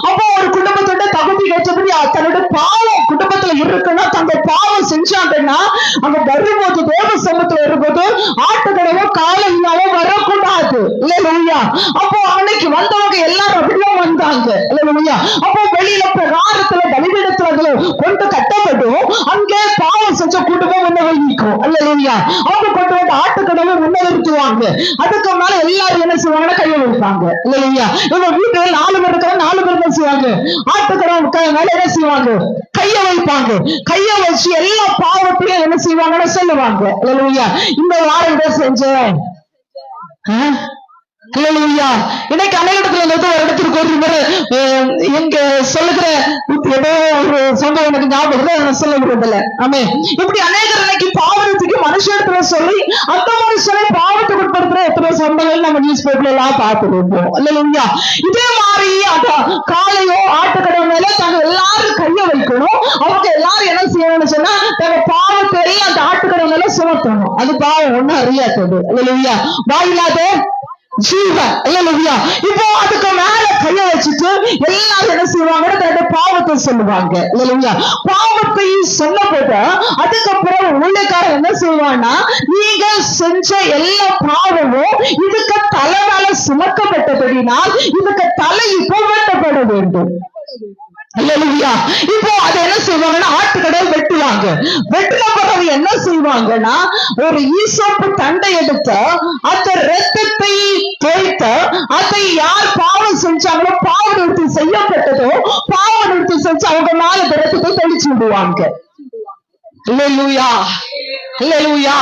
அப்போ ஒரு குடும்பத்தோட தகுதி ஏற்றபடி தன்னுடைய பாவம் குடும்பத்துல இருக்குன்னா, தங்க பாவம் செஞ்சாங்கன்னா அங்க வரும்போது தேவ சமூகத்துல வரும்போது ஆட்டுக்கடவோ காலையிலாவோ வரக்கூடாது. இல்லையா? அப்போ அன்னைக்கு வந்தவங்க எல்லாரும் அப்படிதான் வந்தாங்க. இல்லையா? அப்போ வெளியில பிரகாரத்துல பலிபீடத்துல கொண்டு கட்டப்படும். அங்கே பாவம் செஞ்ச குடும்பம் உன்ன வைக்கும். அல்லேலூயா. அவங்க கொண்டு வந்து ஆட்டுக்கடவை உன்ன நிறுத்துவாங்க. அதுக்கு மேல எல்லாரும் என்ன செய்வாங்கன்னா கையை வைப்பாங்க. அல்லேலூயா. இவங்க வீட்டுல 4 பேர் இருக்கிற 4 பேர் என்ன செய்வாங்க, ஆட்டுக்கடவை மேல என்ன செய்வாங்க, கையை வைப்பாங்க. கையை வச்சு எல்லா பாவத்தையும் என்ன செய்வாங்கன்னு சொல்லுவாங்க. அல்லேலூயா. இந்த வாரம் என்ன செஞ்சேன், இன்னைக்கு அநேக இடத்துல ஒரு இடத்திற்கு ஒரு முறை எங்க சொல்லுகிற ஏதோ ஒரு சம்பவம் எனக்கு ஞாபகம் சொல்ல விரும்பல. ஆமே, இப்படி அநேகர் இன்னைக்கு பாவத்துக்கு மனுஷ இடத்துல சொல்லி அந்த மனுஷனை பாவத்துக்கு உட்படுத்துற எத்தனை சம்பவங்கள் நம்ம நியூஸ் பேப்பர்ல எல்லாம் பார்த்துருப்போம். இல்லையா? இதே மாதிரி அந்த காலையோ ஆட்டுக்கடை மேல தாங்க எல்லாரும் கைய வைக்கணும். அவங்க எல்லாரும் என்ன செய்யணும்னு சொன்னா, தங்க பாவத்தை அந்த ஆட்டுக்கடை மேல சுமத்தணும். அது பாவம் ஒண்ணு அறியாதது. இல்லையா? வாயில்லாத ஜீவன். அல்லேலூயா. இப்போ அதுக்கு மேல கைய வச்சுட்டு எல்லாரும் என்ன செய்வாங்க, தன்னுடைய பாவத்தை சொல்லுவாங்க. அல்லேலூயா. பாவத்தை சொன்ன போது அதுக்கப்புறம் ஊழியக்காரன் என்ன செய்வான்னா, நீங்க செஞ்ச எல்லா பாவமும் இதுக்கு தலை மேல சுமக்கப்பட்டபடினால் இதுக்கு தலை இப்போ வெட்டப்பட வேண்டும். அல்லேலூயா. இப்போ அதை என்ன செய்வாங்கன்னா, ஆட்டுக்கடை வெட்டுவாங்க. வெட்டின பிறகு என்ன செய்வாங்கன்னா, ஒரு ஈசோப்பு தண்டை எடுத்து அந்த ரத்தத்தை தோய்த்து அதை யார் பாவம் செஞ்சாங்களோ, பாவ நிவர்த்தி செய்யப்பட்டதோ, பாவ நிவர்த்தி செஞ்சு அவங்க மேல ரத்தத்தை தெளிச்சு விடுவாங்க. அல்லேலூயா. அல்லேலூயா.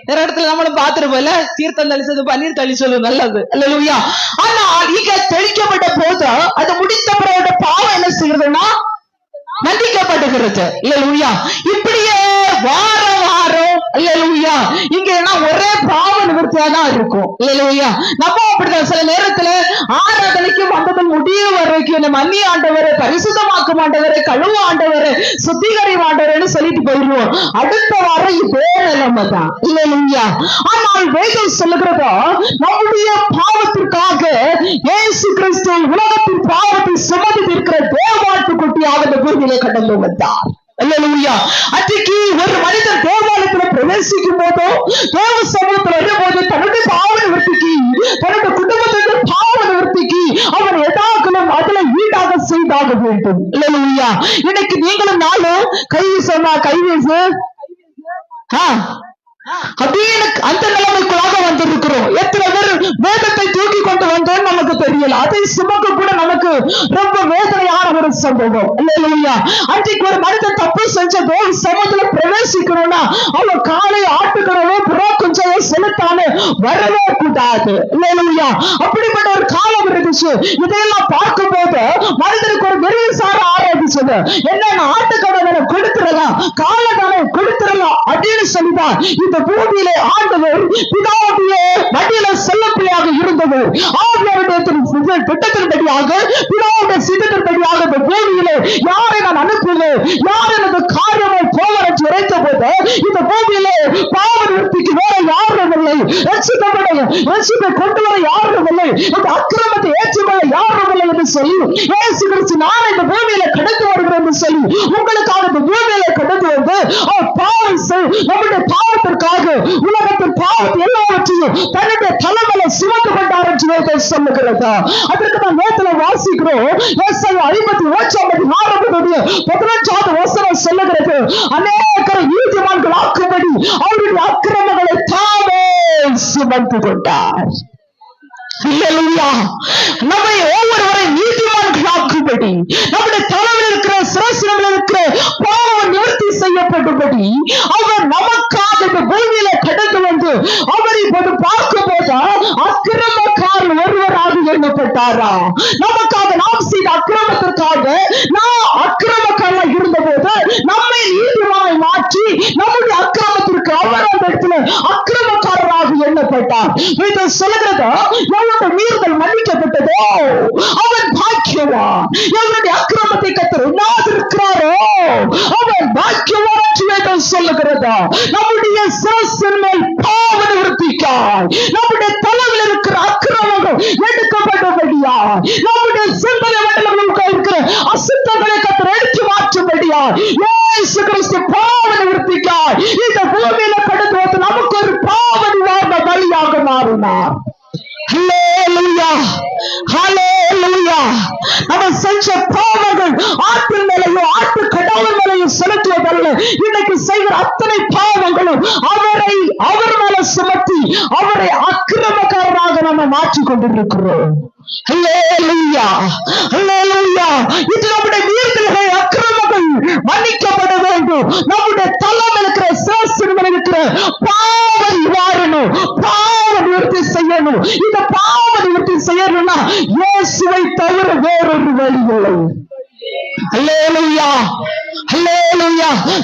வேற இடத்துல நம்மளும் பாத்துருப்போம்ல, தீர்த்தம் தெளிச்சது பன்னீர் தெளிச்சது நல்லது. அல்லேலூயா. ஆனா இங்க தெளிக்கப்பட்ட போது அது முடித்த பிறகு பாவம் என்ன செய்யறதுன்னா மன்னிக்கப்படுகிறது. இல்லையா? இப்படியே வாரம் வாரம் இல்லையா இங்க ஒரே பாவ நிவர்த்தி தான் இருக்கும் இல்லையா? நம்ம அப்படிதான் சில நேரத்துல ஆராதனைக்கு வந்தது முடிய வரைக்கும் நம்ம அந்நிய ஆண்டவரை பரிசுத்தமாக்கும் ஆண்டவரை கழுவ ஆண்டவரை சுத்திகரிவு ஆண்டவர்னு சொல்லிட்டு போயிடுவோம். அடுத்த வாரம் இதே நிலைமை தான் இல்லையா? ஆனால் வேதம் சொல்லுகிறதோ நம்முடைய பாவத்திற்காக இயேசு கிறிஸ்து உலகத்தின் பாவத்தை சுமந்து இருக்கிற தேவாட்டுக்குட்டியாக இந்த பூமியிலே கடந்து வந்தார். அன்றைக்கு ஒரு மனிதன் தேவாலயத்துல பிரவேசிக்கும் போதோ தேவ சமூகத்தில் வரும்போது தன்னுடைய பாவ நிவர்த்திக்கு தன்னுடைய குடும்பத்திற்கு பாவ நிவர்த்திக்கு அவன் எதாக்களும் அதுல ஈடாக செய்தாக வேண்டும். இல்லையா? இன்னைக்கு நீங்களும் நானும் கை சொன்னா கை வீசு அப்படின்னு அந்த நிலைமைக்குள்ளாக வந்திருக்கிறோம். எத்தனை பேர் வேதத்தை தூக்கி கொண்டு வந்தோம் நமக்கு தெரியல. அதை சுமக்க கூட நமக்கு ரொம்ப வேதனையான ஒரு சம்பவம் இல்லையா? அன்றைக்கு ஒரு மனிதன் தப்பு செஞ்ச தேவ சமூகத்துல பிரவேசிக்கணும்னா அவன் காலை ஆட்டுக்கிறவோ புறா கொஞ்சம் செலுத்தாம வரவே கூடாது இல்லையா? அப்படிப்பட்ட ஒரு காலம் இருந்துச்சு. இதையெல்லாம் பார்க்கும் போது மனிதனுக்கு ஒரு வெறிய சார ஆரம்பிச்சது. என்னன்னா ஆட்டுக்கடனை கொடுத்துடலாம், காலக்கடனை கொடுத்துடலாம் அப்படின்னு சொல்லிதான் இந்த பூமியிலே ஆண்டவர் பிதாவுடைய வழியில செல்லப்பிள்ளையாக இருந்தவர். ஆவியாருடைய திட்டத்தின்படியாக பிதாவுடைய சித்தத்தின்படியாக இந்த பூமியிலே யாரை நான் அனுப்புவேன், யார் எனது காரியமை போவரச்சு உரைத்த போது இந்த பூமியிலே பாவ நிவர்த்திக்கு வேற யாரும் இல்லை, ரட்சிப்பை கொண்டு வர யாரும் இல்லை, இந்த அக்கிரமத்தை ஏற்றுவர யாரும் இல்லை என்று சொல்லி இயேசு கிறிஸ்து நான் இந்த பூமியில கடந்து வருகிறேன் என்று சொல்லி உங்களுக்காக இந்த பூமியில கடந்து வந்து பாவம் நம்முடைய பாவத்திற்காக உலகத்தின் பாவத்தை எல்லாவற்றையும் தன்னுடைய தலைமையில சுமந்து கொண்டார் என்று சொல்லுகிறதா? அதற்கு நான் நேரத்துல வாசிக்கிறோம். 51 வசனம் சொல்லுகிறது, அநேகரை நீதிமான்கள் ஆக்கும்படி அவருடைய அக்கிரமங்களை தாமே சுமந்து கொண்டார். நம்மை ஒவ்வொருவரை நீதிமான்களாக்கும்படி நம்முடைய தலைமையில் இருக்கிற சிரசில் இருக்கிற பாவம் நிவர்த்தி செய்யப்படும்படி அவர் நமக்காக இந்த பூமியில கடந்து வந்து அவர் இப்போது பார்க்கும் போது அக்கிரமக்காரர் ஒருவராக எண்ணப்பட்டாரா? நமக்காக நாம் செய்த அக்கிரமத்திற்காக நாம் அக்கிரமக்காரர் இருந்த போது நம்மை நீதிமானை மாற்றி நம்முடைய அக்கிரமத்திற்கு அவர் அந்த இடத்துல அக்கிரமக்காரராக எண்ணப்பட்டார். இதை சொல்லுகிறதா மீறுதல் மன்னிக்கப்பட்டதோ அவன் பாக்கியவான். எவனுடைய அக்கிரமத்தை கர்த்தர் உண்ணாதிருக்கிறாரோ அவன் பாக்கியவான் என்று சொல்லுகிறதா? நம்முடைய சிரசின் மேல் பாவ நிவர்த்திக்காய் நம்முடைய தலைவில் இருக்கிற அக்கிரமங்கள் எடுக்கப்பட்டபடியா, நம்முடைய சிந்தனை மண்டலங்களுக்கு இருக்கிற அசுத்தங்களை கர்த்தர் எடுத்து மாற்றும்படியா இயேசு கிறிஸ்து பாவ நிவர்த்திக்காய் இந்த பூமியில கடந்து வந்து நமக்கு ஒரு பாவ நிவாரண பலியாக மாறினார். நம்ம செஞ்ச பாவங்கள் ஆற்றின் மேலையோ ஆட்டு கடவுள் மேலையும் செலுத்துவதல்ல. இன்னைக்கு செய்கிற அத்தனை பாவங்களும் அவர் மேல சுமத்தி அவரை அக்கிரமக்காரராக நம்ம மாற்றிக் கொண்டிருக்கிறோம். இது நம்முடைய மீறுதல்கள் அக்கிரமங்கள் மன்னிக்கப்பட வேண்டும். நம்முடைய தலைமையில் இருக்கிற சிரசில் இருக்கிற பாவ நிவாரணம், பாவ நிவர்த்தி செய்யணும். இந்த பாவ நிவர்த்தி செய்யணும்னா இயேசுவை தவிர வேறொரு வழி இல்லை.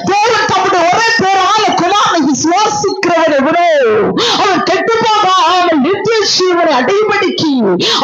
தேவன் தம்முடைய ஒரே பேரான குமாரனை விசுவாசிக்கிறவரை விட அவன் கெட்டு போகாமல் நித்திய ஜீவனை அடைபடிக்கு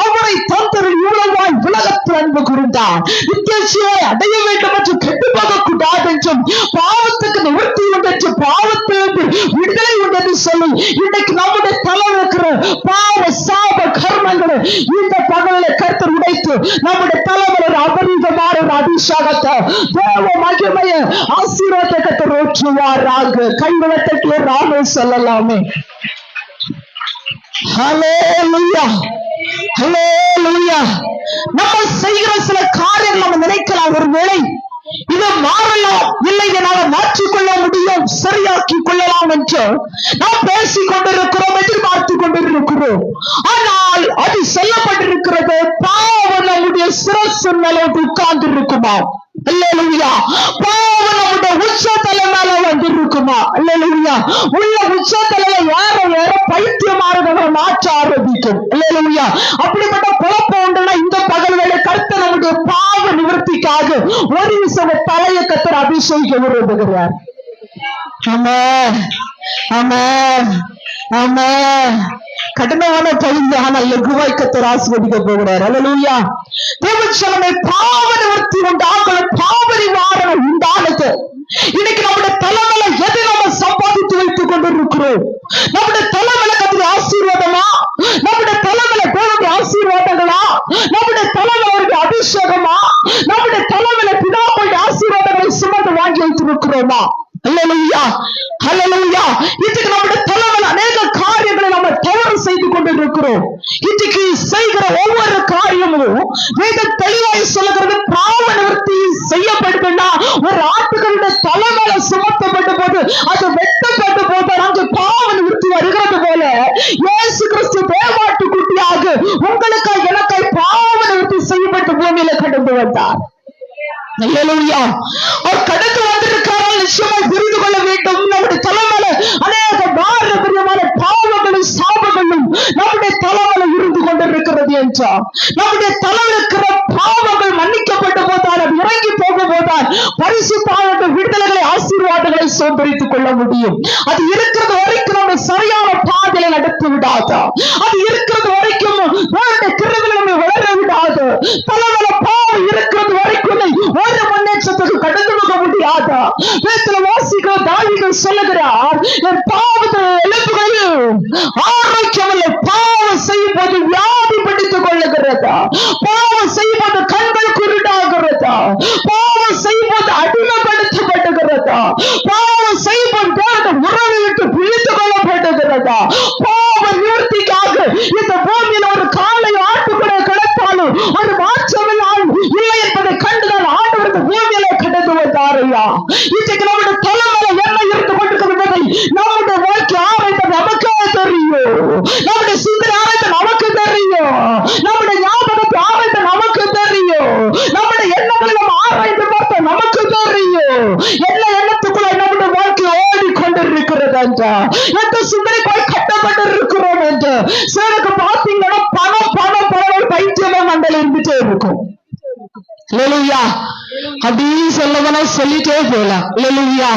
அவரை தந்தரில் இவ்வளவாய் உலகத்தில் அன்பு கூர்ந்தார். நித்திய ஜீவனை அடைய வேண்டும் என்று கெட்டு போகக்கூடாது என்றும் பாவத்துக்கு நிவர்த்தி உண்டு என்று பாவத்திலிருந்து விடுதலை உண்டு என்று சொல்லி இன்றைக்கு நம்முடைய தலை இருக்கிற பாவ சாப கர்மங்களை இந்த பகலில் கர்த்தர் உடைத்து நம்முடைய தலைவர் அபரிதமான ஒரு அபிஷேகத்தை தேவ மகிமைய ஆசீர்வாதத்தை கர்த்தர் ஊற்றுவாராக. கைவிடத்தக்கு ராமே சொல்லலாமே. நம்ம செய்கிற சில காரியங்கள் நம்ம நினைக்கலாம், ஒருவேளை இது மாறலாம், இல்லை என்னால் மாற்றிக்கொள்ள முடியும், சரியாக்கி கொள்ளலாம் என்று நாம் பேசிக் கொண்டிருக்கிறோம், எதிர்பார்த்து கொண்டிருக்கிறோம். ஆனால் அது சொல்லப்பட்டிருக்கிறது பாவம் நம்முடைய சிரசு மேல உட்கார்ந்து இருக்குமா? பாவம் நம்முடைய உச்சத்தலை மேல வந்து இருக்குமா? உள்ள உச்சத்தலையில யார பைத்தியமானவரை மாற்ற ஆரம்பிக்கும். அப்படிப்பட்ட குழப்பம் உண்டுன்னா இந்த பகல் வேலை கர்த்தர் நம்முடைய பாவ நிவர்த்திக்காக ஒரு நிமிஷம் தலையை கர்த்தர் அபிஷேகிக்க விரும்புகிறார். ஆமென், ஆமென். ஆமா, கடினமான பகுதி, ஆனா லகுவாய் கர்த்தர் ஆசீர்வதிக்க போகிறார். அல்லேலூயா. தேவச்சனமே, பாவ நிவர்த்தி உண்டாகணும், பாவ நிவாரணம் உண்டானது. இன்னைக்கு நம்முடைய தலைமையில எதை நம்ம சம்பாதித்து வைத்துக் கொண்டிருக்கிறோம்? நம்முடைய தலைமையில கர்த்தருடைய ஆசீர்வாதமா? நம்முடைய தலைமையில தேவனுடைய ஆசீர்வாதங்களா? நம்முடைய தலைமையில அபிஷேகமா? நம்முடைய தலைமையில பிதாவுடைய ஆசீர்வாதங்களை சுமந்து வாங்கி வைத்திருக்கிறோமா? அல்லேலூயா, அல்லேலூயா. இன்றைக்கு நம்முடைய தலைமையில் அநேக காரியங்களை நம்ம தவறு செய்து கொண்டிருக்கிறோம். இன்றைக்கு செய்கிற ஒவ்வொரு காரியமும் வேதம் தெளிவாய் சொல்லுகிறது, பாவ நிவர்த்தி செய்யப்படுதுன்னா ஒரு ஆட்டுகளுடைய தலைமையில சுமத்தப்பட்ட போது, அது வெட்டப்பட்ட போது அங்கு பாவ நிவர்த்தி வருகிறது போல இயேசு கிறிஸ்து தேவாட்டு குட்டியாக உங்களுக்காய் எனக்காய் பாவ நிவர்த்தி செய்யப்பட்ட பூமியில கடந்து வந்தார். அல்லேலூயா. அவர் கடந்து வந்திருக்கிறார்கள், நிச்சயமாக புரிந்து கொள்ள வேண்டும். நம்முடைய தலைமையில அநேக பாரம்பரியமான பாவங்களும் சாபங்களும் நம்முடைய தலைமையில இருந்து கொண்டிருக்கிறது என்றால், நம்முடைய தலைமையில் இருக்கிற பாவங்கள் மன்னிக்கப்பட்ட போதால், அது இறங்கி போகும் போதால் பரிசுத்த விடுதலைகளை ஆசீர்வாதங்களை சோதரித்துக் கொள்ள முடியும். அது இருக்கிறது வரைக்கும் நம்ம சரியான பாதையில நடத்தி விடாது. அது இருக்கிறது வரைக்கும் கிருபைகளை நம்ம வளர விடாது. தலைமையில பாவம் இருக்கிறது வரைக்கும் ஒரு முன்னேற்றத்துக்கு கடந்து போக முடியாத வாசிக்கிற தாவீது சொல்லுகிறார், என் பாவத்தை எலும்புகளில் ஆரோக்கியமில்லை. பாவம் செய்யும் போது வியாதி பிடித்துக் கொள்ளுகிறதா? பாவம் செய்யும் போது கண்கள் குருடாகிறதா? பாவம் செய்யும் போது அடிமைப்படுத்தப்படுகிறதா? பாவம் செய்யும் போது உறவை விட்டு பிரித்துக் கொள்ளப்படுகிறதா? பாவ நிவர்த்திக்காக இந்த பூமியில் ஒரு காலை ஆட்டுக்குள்ளே கிடத்தாலும் ஒரு மாற்றமில்லால் இல்லை என்பதை கண்டுதான் ஆண்டவருக்கு பூமியில கடந்து வந்தாரையா. இன்றைக்கு நம்முடைய தலைமையில என்ன இருந்து கொண்டிருக்கிறது? நம்முடைய வாழ்க்கை ஆராய்ந்து நமக்கே தெரியும். நம்முடைய சிந்தனை ஆராய்ந்து நமக்கு தெரியும். நம்முடைய ஞாபகத்தை ஆராய்ந்து நமக்கு தெரியும். நம்முடைய எண்ணங்களை நம்ம ஆராய்ந்து பார்த்த நமக்கு தெரியும். என்ன எண்ணத்துக்குள்ள நம்முடைய வாழ்க்கை ஓடிக்கொண்டிருக்கிறது என்று, எந்த சிந்தனைக்குள் கட்டப்பட்டிருக்கிறோம் என்று. சிலருக்கு பார்த்தீங்கன்னா பணம் பணம் பணம் பைத்தியமே மண்டல இருந்துட்டே இருக்கும். அல்லேலூயா. அப்படின்னு சொல்லவனா சொல்லிட்டே போலாம். அல்லேலூயா.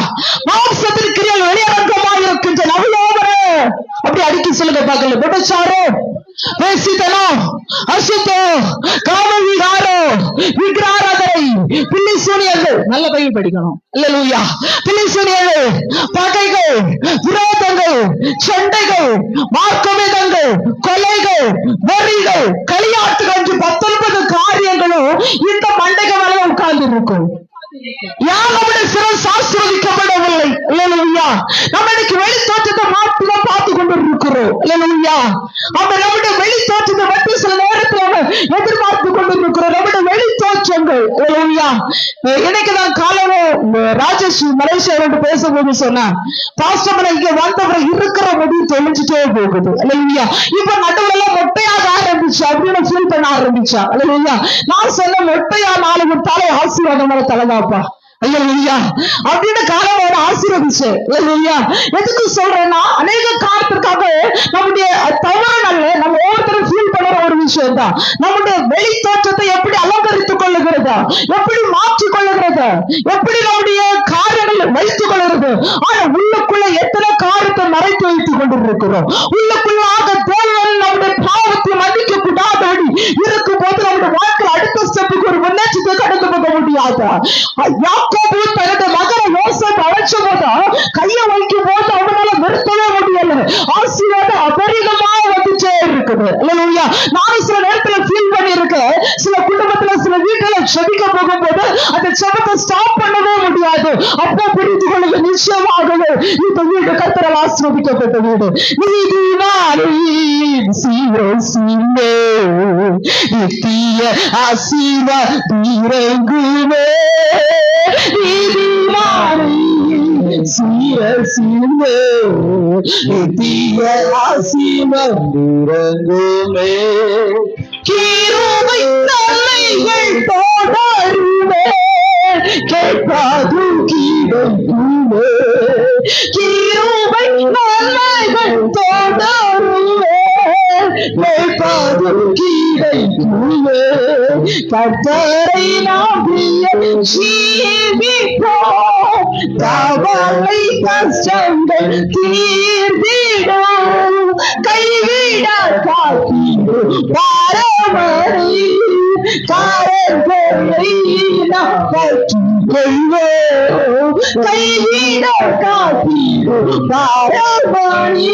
மாம்சத்தின் கிரியைகள் வெளியரங்கமாக இருக்கின்ற நவலோகரே, அப்படி அடிக்க சொல்லுங்க பார்க்கல. விபச்சாரோ, பேசித்தனம், அசுத்தம், காமவிகாரோ, விக்கிராராதனை, பில்லி சூனியர்கள், நல்ல பையன் படிக்கணும். அல்லேலூயா. பில்லி சூனியர்கள், பகைகள், விரோதங்கள், சண்டைகள், மார்க்கவேதங்கள், கொலைகள், வெறிகள், களியாட்டுகள் என்று 19 காரியங்களும் இந்த மண்டைக்கு மேல உட்கார்ந்து இருக்கும். யார் நம்முடைய சிறப்பு ஆசீர்வதிக்கப்படவில்லை. அல்லேலூயா. நம்ம இன்னைக்கு வெளி தோற்றத்தை மாத்திரம் பார்த்து கொண்டிருக்கிறோம். அல்லேலூயா. நம்முடைய வெளி தோற்றத்தை மட்டும் சில நேரத்தில் எதிர்பார்த்து கொண்டிருக்கிறோம். நம்முடைய வெளி தோற்றங்கள். அல்லேலூயா. இன்னைக்குதான் காலையில ராஜேஷ் மலேசியாவோட பேசும்போது சொன்னான், பாஸ்டர் இங்க வந்தவரை இருக்கிற முடி தொலைஞ்சிட்டே போகுது. அல்லேலூயா. இப்ப நடுவுல எல்லாம் மொட்டையாக ஆரம்பிச்சு அப்படின்னு ஃபீல் பண்ண ஆரம்பிச்சா. அல்லேலூயா. நான் சொன்ன மொட்டையா 4 தலை ஆசீர்வாதமான தலைதாப்பா. அல்லேலூயா. அப்படின்னு காலவோட ஆசீர்வதிச்சு. அல்லேலூயா. எதுக்கு சொல்றேன்னா, அநேக காரணத்துக்காக நம்முடைய தவறுகள்ல நம்ம ஒவ்வொருத்தரும் ஃபீல் பண்ணுற ஒரு விஷயம் தான். நம்முடைய வெளி தோற்றத்தை எப்படி அலங்கரித்துக் கொள்ளுகிறது, எப்படி மாற்றிக் கொள்ளுகிறது, எப்படி நம்முடைய காரியங்கள் வைத்துக் கொள்ளுகிறது. ஆனா உள்ளுக்குள்ள எத்தனை காரியத்தை மறைத்து வைத்துக் கொண்டிருக்கிறோம். உள்ளுக்குள்ளாக தேவன் நம்முடைய பாவத்தை மன்னிக்க கூடாதபடி இருக்கும் போது நம்முடைய வாழ்க்கையில் அடுத்த ஸ்டெப்புக்கு ஒரு முன்னேற்றத்தை கடந்து போக முடியாது. யாக்கோபு தன்னுடைய மகனை யோசேப்பு அழைச்ச போது கையை வைக்கும் போது அவனால நிறுத்தவே முடியல. ஆசீர்வாதம் அபரிதமா வந்துட்டே இருக்குது. அல்லேலூயா. நானும் சில நேரத்துல ஃபீல் பண்ணி இருக்கேன். சில குடும்பத்துல சில வீட்டுல செபிக்க போகும்போது அந்த செபத்தை ஸ்டாப் பண்ணவே முடியாது. அப்போ புரிந்து கொள்ளுங்க, நிச்சயமாகவே இந்த வீடு கர்த்தரால் ஆசீர்வதிக்கப்பட்ட வீடு. நித்திய ஆசீர்வாதமே நித்திய ஆசீர்வாதமே கிருபை நன்மைகள் தொடருமே கேட்காது கீழே கிருபை நன்மைகள் தொடருமே கேட்காது கீழே கர்த்தரை நம்பிய ஜீவிப்போம் கவலை கஷ்டங்கள் தீர்ந்திடும், கைவிட காத்திடும் பாரமணி காரங்களை நாம் பற்றிக் கொள்வோம், கைவிட காத்திடும் பாரமணி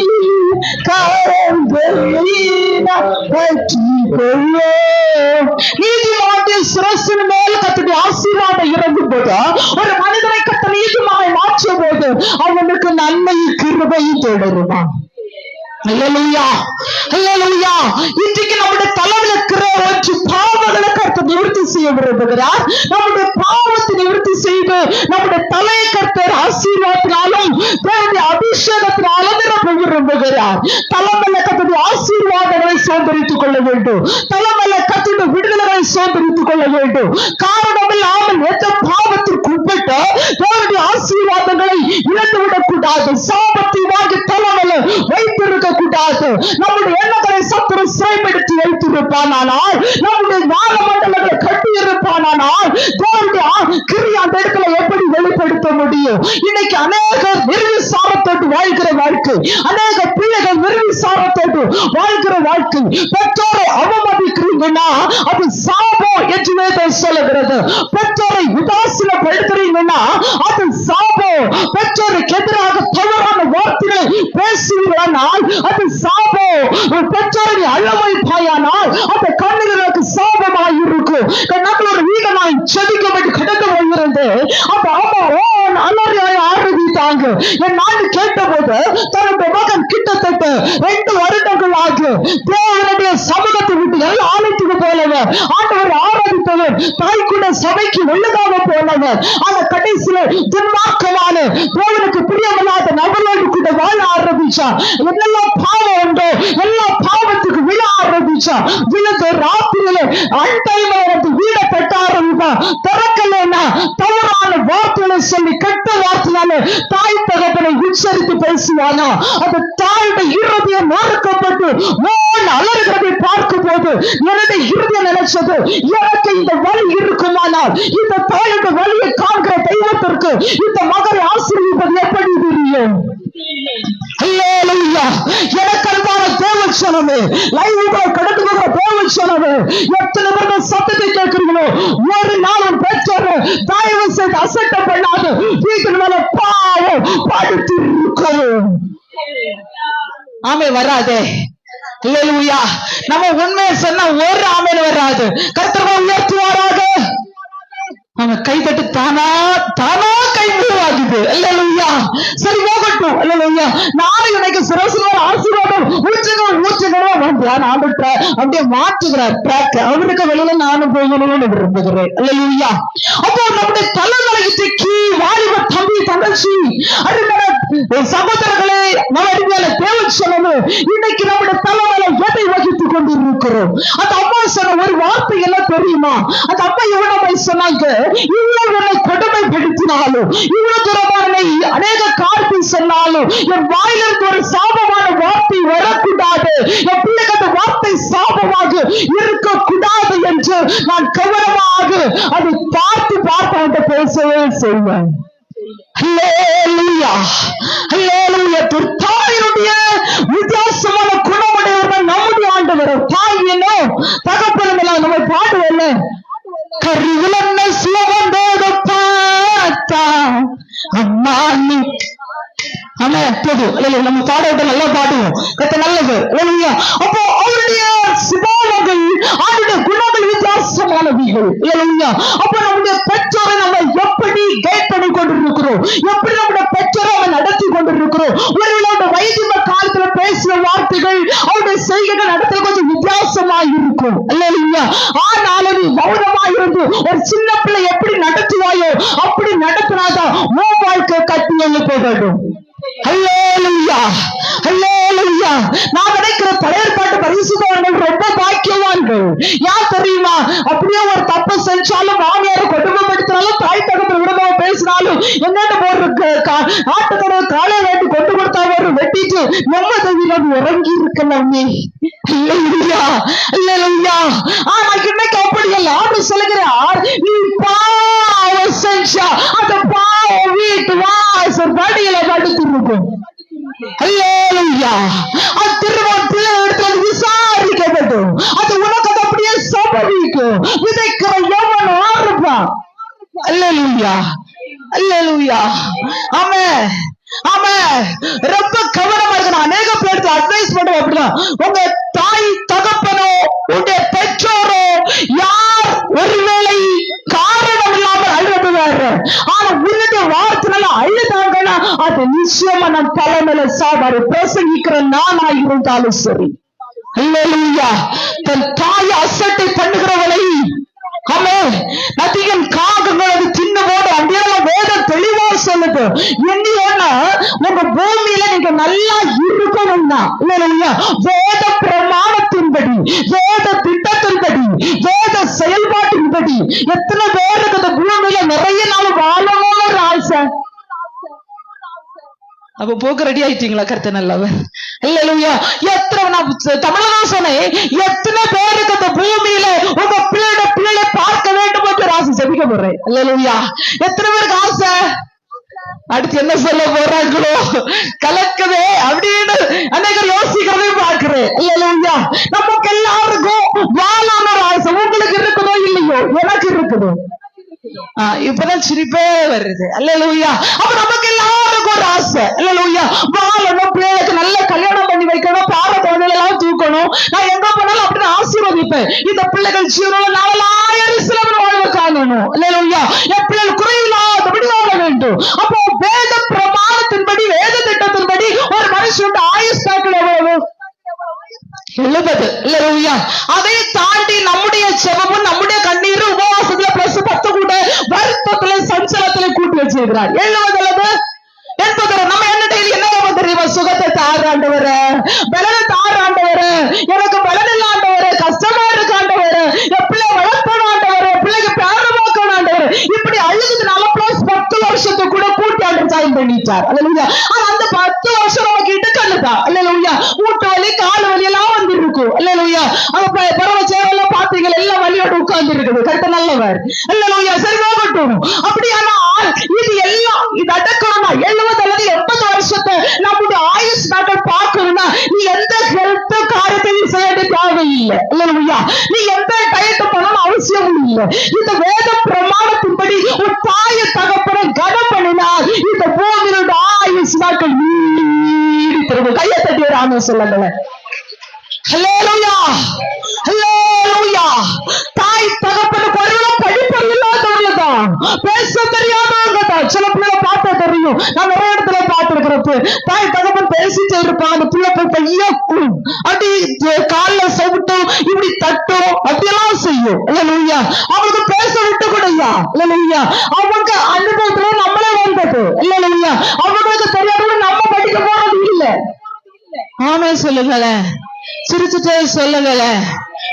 காரங்களை நாம் பற்றிக் கொள்வோம். நீதிமானுடைய சிரசின் மேல் கர்த்தருடைய ஆசீர்வாதம் இறங்கும் போது, ஒரு மனிதனை கர்த்தர் நீதிமானை மாற்றும் போது அவனுக்கு நன்மையும் கிருபையும் தொடருமா? அல்லேலூயா, அல்லேலூயா. இன்றைக்கு நம்முடைய தலைமையில் இருக்கிற ஒன்று பாவங்களை கர்த்தர் நிவர்த்தி செய்ய விரும்புகிறார். நம்முடைய பாவத்தை நிவர்த்தி செய்து நம்முடைய தலையை கர்த்தர் ஆசீர்வாதத்தினாலும் தேவனுடைய அபிஷேகத்தினாலும் நிரப்ப விரும்புகிறார். தலைமையில கர்த்தருடைய ஆசீர்வாதங்களை சுதந்திரித்துக் கொள்ள வேண்டும். தலைமையில கர்த்தருடைய விடுதலைகளை சுதந்திரித்துக் கொள்ள வேண்டும். காரணம் இல்லாமல் எந்த பாவத்திற்கு உட்பட்டு தேவனுடைய ஆசீர்வாதங்களை இழந்துவிடக் கூடாது. சாபத்தை வாங்கி தலைமையில வைத்திருக்க கூடாது. நம்முடைய எண்ணங்களை சத்துரு சிறைப்படுத்தி வைத்திருப்பானால், நம்முடைய ஞான மண்டலங்களை கட்டி இருப்பானால் தேவனுடைய கிரியை அந்த இடத்துல எப்படி வெளிப்படுத்த முடியும்? இன்னைக்கு அநேக நிர்விசாரத்தோடு வாழ்கிற வாழ்க்கை, அநேக பிள்ளைகள் நிர்விசாரத்தோடு வாழ்கிற வாழ்க்கை. பெற்றோரை அவமதிக்கிறீங்கன்னா அது சாபம் என்று வேதம் சொல்லுகிறது. பெற்றோரை உதாசீனப்படுத்துறீங்கன்னா அது சாபம். பெற்றோருக்கு எதிராக தவறான வார்த்தைகளை பேசுகிறானால் அது சாபம். பெற்றோரை அழவைப்பாயானால் அந்த கண்ணுகளுக்கு சாபமாய் இருக்கும். நம்மளோட வீட்டை நான் செடிக்கப்பட்டு கிடக்க போகிறது. அப்ப அம்மா அலறியாய் ஆரம்பித்தாங்க. என் நாடு கேட்டபோது தன்னுடைய மகன் கிட்டத்தட்ட 2 வருடங்கள் ஆகும் தேவனுடைய சமூகத்தை விட்டு எல்லா ஆலயத்துக்கு போனவர், ஆண்டவர் ஆராதித்தவர், தாய் கூட சபைக்கு ஒழுங்காக போனவர். ஆனா கடைசியில துன்மார்க்கமான தேவனுக்கு பிரியமில்லாத நபரோடு கூட வாழ ஆரம்பிச்சார். என்னெல்லாம் பாவம் உண்டோ எல்லா பாவத்துக்கு விழ ஆரம்பிச்சார். விழுந்து ராத்திரியில அன்டைம்ல வந்து வீட கட்ட ஆரம்பிப்பான். திறக்கலைன்னா தவறான வார்த்தைகளை சொல்லி கெட்ட வார்த்தையால தாய் தகப்பனை உச்சரித்து பேசுவானா. அந்த தாயுடைய இருதயம் நறுக்கப்பட்டு அலறுகிறதை பார்க்கும் போது என்னுடைய இருதயம் நினைச்சது, எனக்கு இந்த வழி இருக்குமானால் இந்த தாயுடைய வழியை காண்கிற தெய்வத்திற்கு இந்த மகனை ஆசீர்வதிப்பது எப்படி தெரியும்? எனக்கு அன்பான தேவச்சனமே, லைவ்ல கடந்து போகிற தேவச்சனமே, எத்தனை பேர்கள் சத்தத்தை கேட்கிறீங்களோ, ஒரு நாளும் பெற்றோர் தயவு செய்து அசட்ட பண்ணாது வீட்டு மேல பாவம் படுத்தி இருக்கிறோம். ஆமே வராதே. அல்லேலூயா. நம்ம உண்மையை சொன்னா ஒரு ஆமேன் வராது. கர்த்தர் உயர்த்துவாராக. அவன் கை தட்டு தானா கை மூவாகுது. அல்லேலூயா. சரி போகட்டும். அல்லேலூயா. நானும் எனக்கு சிரசுல ஆசீர்வாதம் ஊற்றுகிறோம் அப்படியே மாற்றுகிறார் ட்ராக். அவனுக்கு வெளியில நானும் போகணும்னு விரும்புகிறேன். அல்லேலூயா. அப்போ நம்முடைய தலைமுறைக்கு வாலிப தம்பி தங்கச்சி சகோதரர்களே, நம்ம தேவன் சொல்லணும், இன்னைக்கு நம்முடைய தலைமையில எதை வகித்துக் கொண்டிருக்கிறோம்? அந்த அம்மா சொன்ன ஒரு வார்த்தை எல்லாம் தெரியுமா? அந்த அம்மா எவ்வளவு சொன்னாங்க, இவ்வளவு என்னை கொடுமைப்படுத்தினாலும், இவ்வளவு தூரமான அநேக கார்த்தி சொன்னாலும் என் வாயிலிருந்து ஒரு சாபமான வார்த்தை வரக்கூடாது, என் பிள்ளைக்கு அந்த வார்த்தை சாபமாக இருக்கக்கூடாது என்று நான் கவனமாக அதை பார்த்து அவன் பேசவே செய்வேன். தாயினுடைய வித்தியாசமான குணமுடையவர்கள் நம்முடைய ஆண்டவர். தாய் வேணும் தகப்பன் நம்ம பாடுவோம். கருவிலன்ன சுவந்தோட பார்த்தா அம்மா ஆமா போதும். நம்ம பாடத்தை நல்லா பாடுவோம். நல்லது. அப்போ அவருடைய சுபாவங்கள் அவருடைய குணங்கள் வித்தியாசமானவைகள். அப்ப நம்முடைய பெற்றோரை நம்ம எப்படி கைட் பண்ணி கொண்டிருக்கிறோம், எப்படி நம்முடைய பெற்றோரை அவன் நடத்தி கொண்டிருக்கிறோம். ஒருவரோட வயதின காலத்துல பேசுற வார்த்தைகள் அவருடைய செய்கைகள் நடத்த கொஞ்சம் வித்தியாசமா இருக்கும். இல்லையா? ஆனாலும் மௌனமா இருந்து ஒரு சின்ன பிள்ளை எப்படி நடத்துவாயோ அப்படி நடத்தினாதான் உன் வாழ்க்கை கட்டி போகட்டும். நான் நினைக்கிற பழைய பாட்டு பரிசுத்தவான்கள் ரொம்ப பாக்கியவான்கள். யார் தெரியுமா? அப்படியே ஒரு தப்பு செஞ்சாலும் மாமியார கொடுமைப்படுத்தினாலும் தாய் தகப்பன் விடமா பேசினாலும் என்னென்ன போடுற ஆட்டுக்கடை காலை வேண்டி கொண்டு கொடுத்தா ஒரு வெட்டிட்டு நம்ம தவிர இறங்கி இருக்கலாமே. அல்லேலூயா, அல்லேலூயா. ஆனா இன்னைக்கு அப்படி அல்ல. ஆண்டவர் சொல்லுகிறார், நீ பாவம் செஞ்சா அந்த பாவம் வீட்டு வாசல் படியில படுத்து இருக்கும். அல்லேலூயா. அது திரும்ப பிள்ளை இடத்துல விசாரிக்கப்படும். அது உனக்கு அது அப்படியே சம்பவிக்கும். விதைக்கிற எவன் ஆரம்பிப்பான். அல்லேலூயா, அல்லேலூயா. ஆமென், ஆமென். ரொம்ப கவனமா இருக்கணும். அநேக பேருக்கு அட்வைஸ் பண்ணுவோம் அப்படிதான். உங்க தாய் தகப்பனோ உங்க பெற்றோரோ யார் ஒருவேளை காரணம் இல்லாமல் அழுதுவாரு, ஆனா உன்னுடைய வார்த்தைனால அழுதாங்கன்னா அது நிச்சயமா நான் தலைமையில சாவாரு. பிரசங்கிக்கிற நானா இருந்தாலும் சரி. அல்லேலூயா. தன் தாய் அசட்டை பண்ணுகிறவளை நதியின் காகங்கள் அது தின்னவோடு அங்கேயெல்லாம் வேதம் தெளிவா சொல்லுது. என்னன்னா உங்க பூமியில நீங்க நல்லா இருக்கணும்னா இல்லையா, வேத பிரமாணத்தின்படி, வேத திட்டத்தின்படி, வேத செயல்பாட்டின்படி. எத்தனை பேருக்கு அந்த பூமியில நிறைய நாள் வாழணும்னு ஒரு ஆசை. அப்ப போக்கு ரெடி ஆயிட்டீங்களா? கர்த்தர் நல்லவர். இல்லையா, எத்தனை நான் தமிழகம் சொன்னேன், எத்தனை பேருக்கு அந்த பூமியில உங்க பிள்ளை பார்க்க வேண்டும் என்று ஆசை ஜெபிக்க போறேன். இல்லையா, எத்தனை பேருக்கு ஆசை? அடுத்து என்ன சொல்ல போறாங்களோ கலக்குதே அப்படின்னு அநேகர் யோசிக்கிறதே பார்க்கிறேன். இல்லையா, நமக்கு எல்லாருக்கும் வாழான ஆசை. உங்களுக்கு இருக்குதோ இல்லையோ, எனக்கு இருக்குது. இப்பதான் சிரிப்பே வருது. அல்லேலூயா. அப்ப நமக்கு எல்லாருக்கும் ஒரு ஆசை. அல்லேலூயா. வாழணும், பிள்ளைகளுக்கு நல்ல கல்யாணம் பண்ணி வைக்கணும், பார குழந்தைகள் எல்லாம் தூக்கணும். நான் எங்க போனாலும் அப்படின்னு ஆசீர்வதிப்பேன். இந்த பிள்ளைகள் ஜீவனம் நாளாயிரம் சிலவன் வாழ்வு காணணும். அல்லேலூயா. என் பிள்ளைகள் குறையில்லாதபடி வாழ வேண்டும். அப்போ வேத பிரமாணத்தின்படி, வேத திட்டத்தின்படி ஒரு மனுஷனுடைய ஆயுஷ் தாக்கல் எவ்வளவு? 70. இல்லையா, அதை தாண்டி நம்முடைய செபமும் நம்முடைய கண்ணீரும் உபவாசத்துல பிளஸ் 10 கூட வருத்தத்துல சஞ்சலத்துல கூட்டி வச்சிருக்கிறார். 70 அல்லது 80. நம்ம என்ன டெய்லி என்ன தெரியுமா? சுகத்தை தாராண்டவர, பலனை தாராண்டவர, எனக்கு பலன் இல்லாண்டவர, கஷ்டமா இருக்காண்டவர, என் பிள்ளை வளர்க்கணாண்டவர, பிள்ளைக்கு பிராரமாக்கணாண்டவர, இப்படி அழுகுதுனால பிளஸ் 10 வருஷத்தை கூட கூட்டி ஆண்டு ஜாயின் பண்ணிட்டார். அல்லேலூயா. ஆனா அந்த 10 வருஷம் நமக்கு இடுக்கல்லுதான். அல்லேலூயா. மூட்டு வலி, கால் வலி எல்லாம் வந்து இருக்கும். அல்லேலூயா. அப்ப பரவ சேவெல்லாம் பாத்தீங்க, எல்லாம் வலியோட உட்கார்ந்து இருக்குது. கரெக்டா நல்லவர். அல்லேலூயா. சரி போகட்டும். அப்படியானால் இது எல்லாம் இது அடக்கணும்னா 70 அல்லது 80 வருஷத்தை நம்முடைய ஆயுஷ் நாட்கள் பார்க்கணும்னா நீ எந்த ஹெல்த் காரியத்தையும் செய்ய தேவையில்லை. அல்லேலூயா. நீ எந்த டயட் பண்ணணும் அவசியம் இல்லை. இந்த வேத பிரமாணத்தின்படி ஒரு தாயை தகப்பனை கனம் பண்ணினால் இந்த பூமியோட ஆயுஷ் நாட்கள் நீடித்திருக்கும். கையை தட்டி ஒரு ஆமே சொல்லுங்களேன். அல்லேலூயா, அல்லேலூயா. தாய் தகப்பனுக்கு ஒருவரும் படிப்பு இல்லாதவங்கதான், பேச தெரியாதவங்க தான். சில பிள்ளை பார்த்தா தெரியும். நான் நிறைய இடத்துல பார்த்திருக்கிறப்ப தாய் தகப்பன் பேசிட்டு இருப்பான். அந்த பிள்ளை போய் பையக்கும் அப்படி கால்ல சவுட்டும் இப்படி தட்டும் அப்படியெல்லாம் செய்யும். அல்லேலூயா. அவங்களுக்கு பேச விட்டு கூடயா? அல்லேலூயா. அவங்க அனுபவத்துல நம்மளே வந்தது. அல்லேலூயா. அவங்களுக்கு தெரியாதவங்க நம்ம படிக்க போறது இல்லை. ஆமே சொல்லுங்களேன். சிரிச்சுட்டே சொல்லுங்களேன்.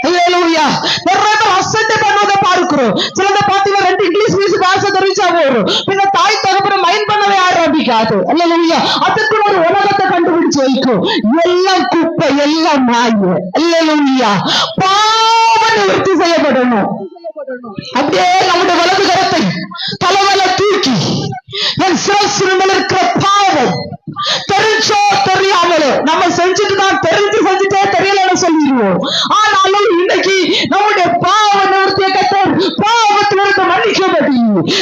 அல்லேலூயா. நிறைய அசட்டை பண்ணுவதை பார்க்கிறோம். சிலதை பாத்தீங்கன்னா 2 இங்கிலீஷ் பேசி பாஷை தெரிவிச்சா போறோம். பின்ன தாய் தகப்பனை மைண்ட் பண்ணவே ஆரம்பிக்காது. அல்லேலூயா. அதுக்கு ஒரு உலகத்தை கண்டுபிடிச்சு வைக்கும். எல்லாம் குப்பை, எல்லாம் மாய. அல்லேலூயா. பாவம் நிவர்த்தி செய்யப்படணும். அப்படியே நம்முடைய வலது கரத்தை தலைவல தூக்கி என் சிரசின் மேல் இருக்கிற பாவம் தெரிஞ்சோ தெரியாமலோ நம்ம செஞ்சுட்டு தான் தெரிஞ்சு செஞ்சுட்டே தெரியலன்னு சொல்லிடுவோம். ஆனாலும் இன்னைக்கு நம்முடைய பாவ நிவர்த்திய கத்தர் பாவத்திலிருந்து மன்னிக்கப்படி,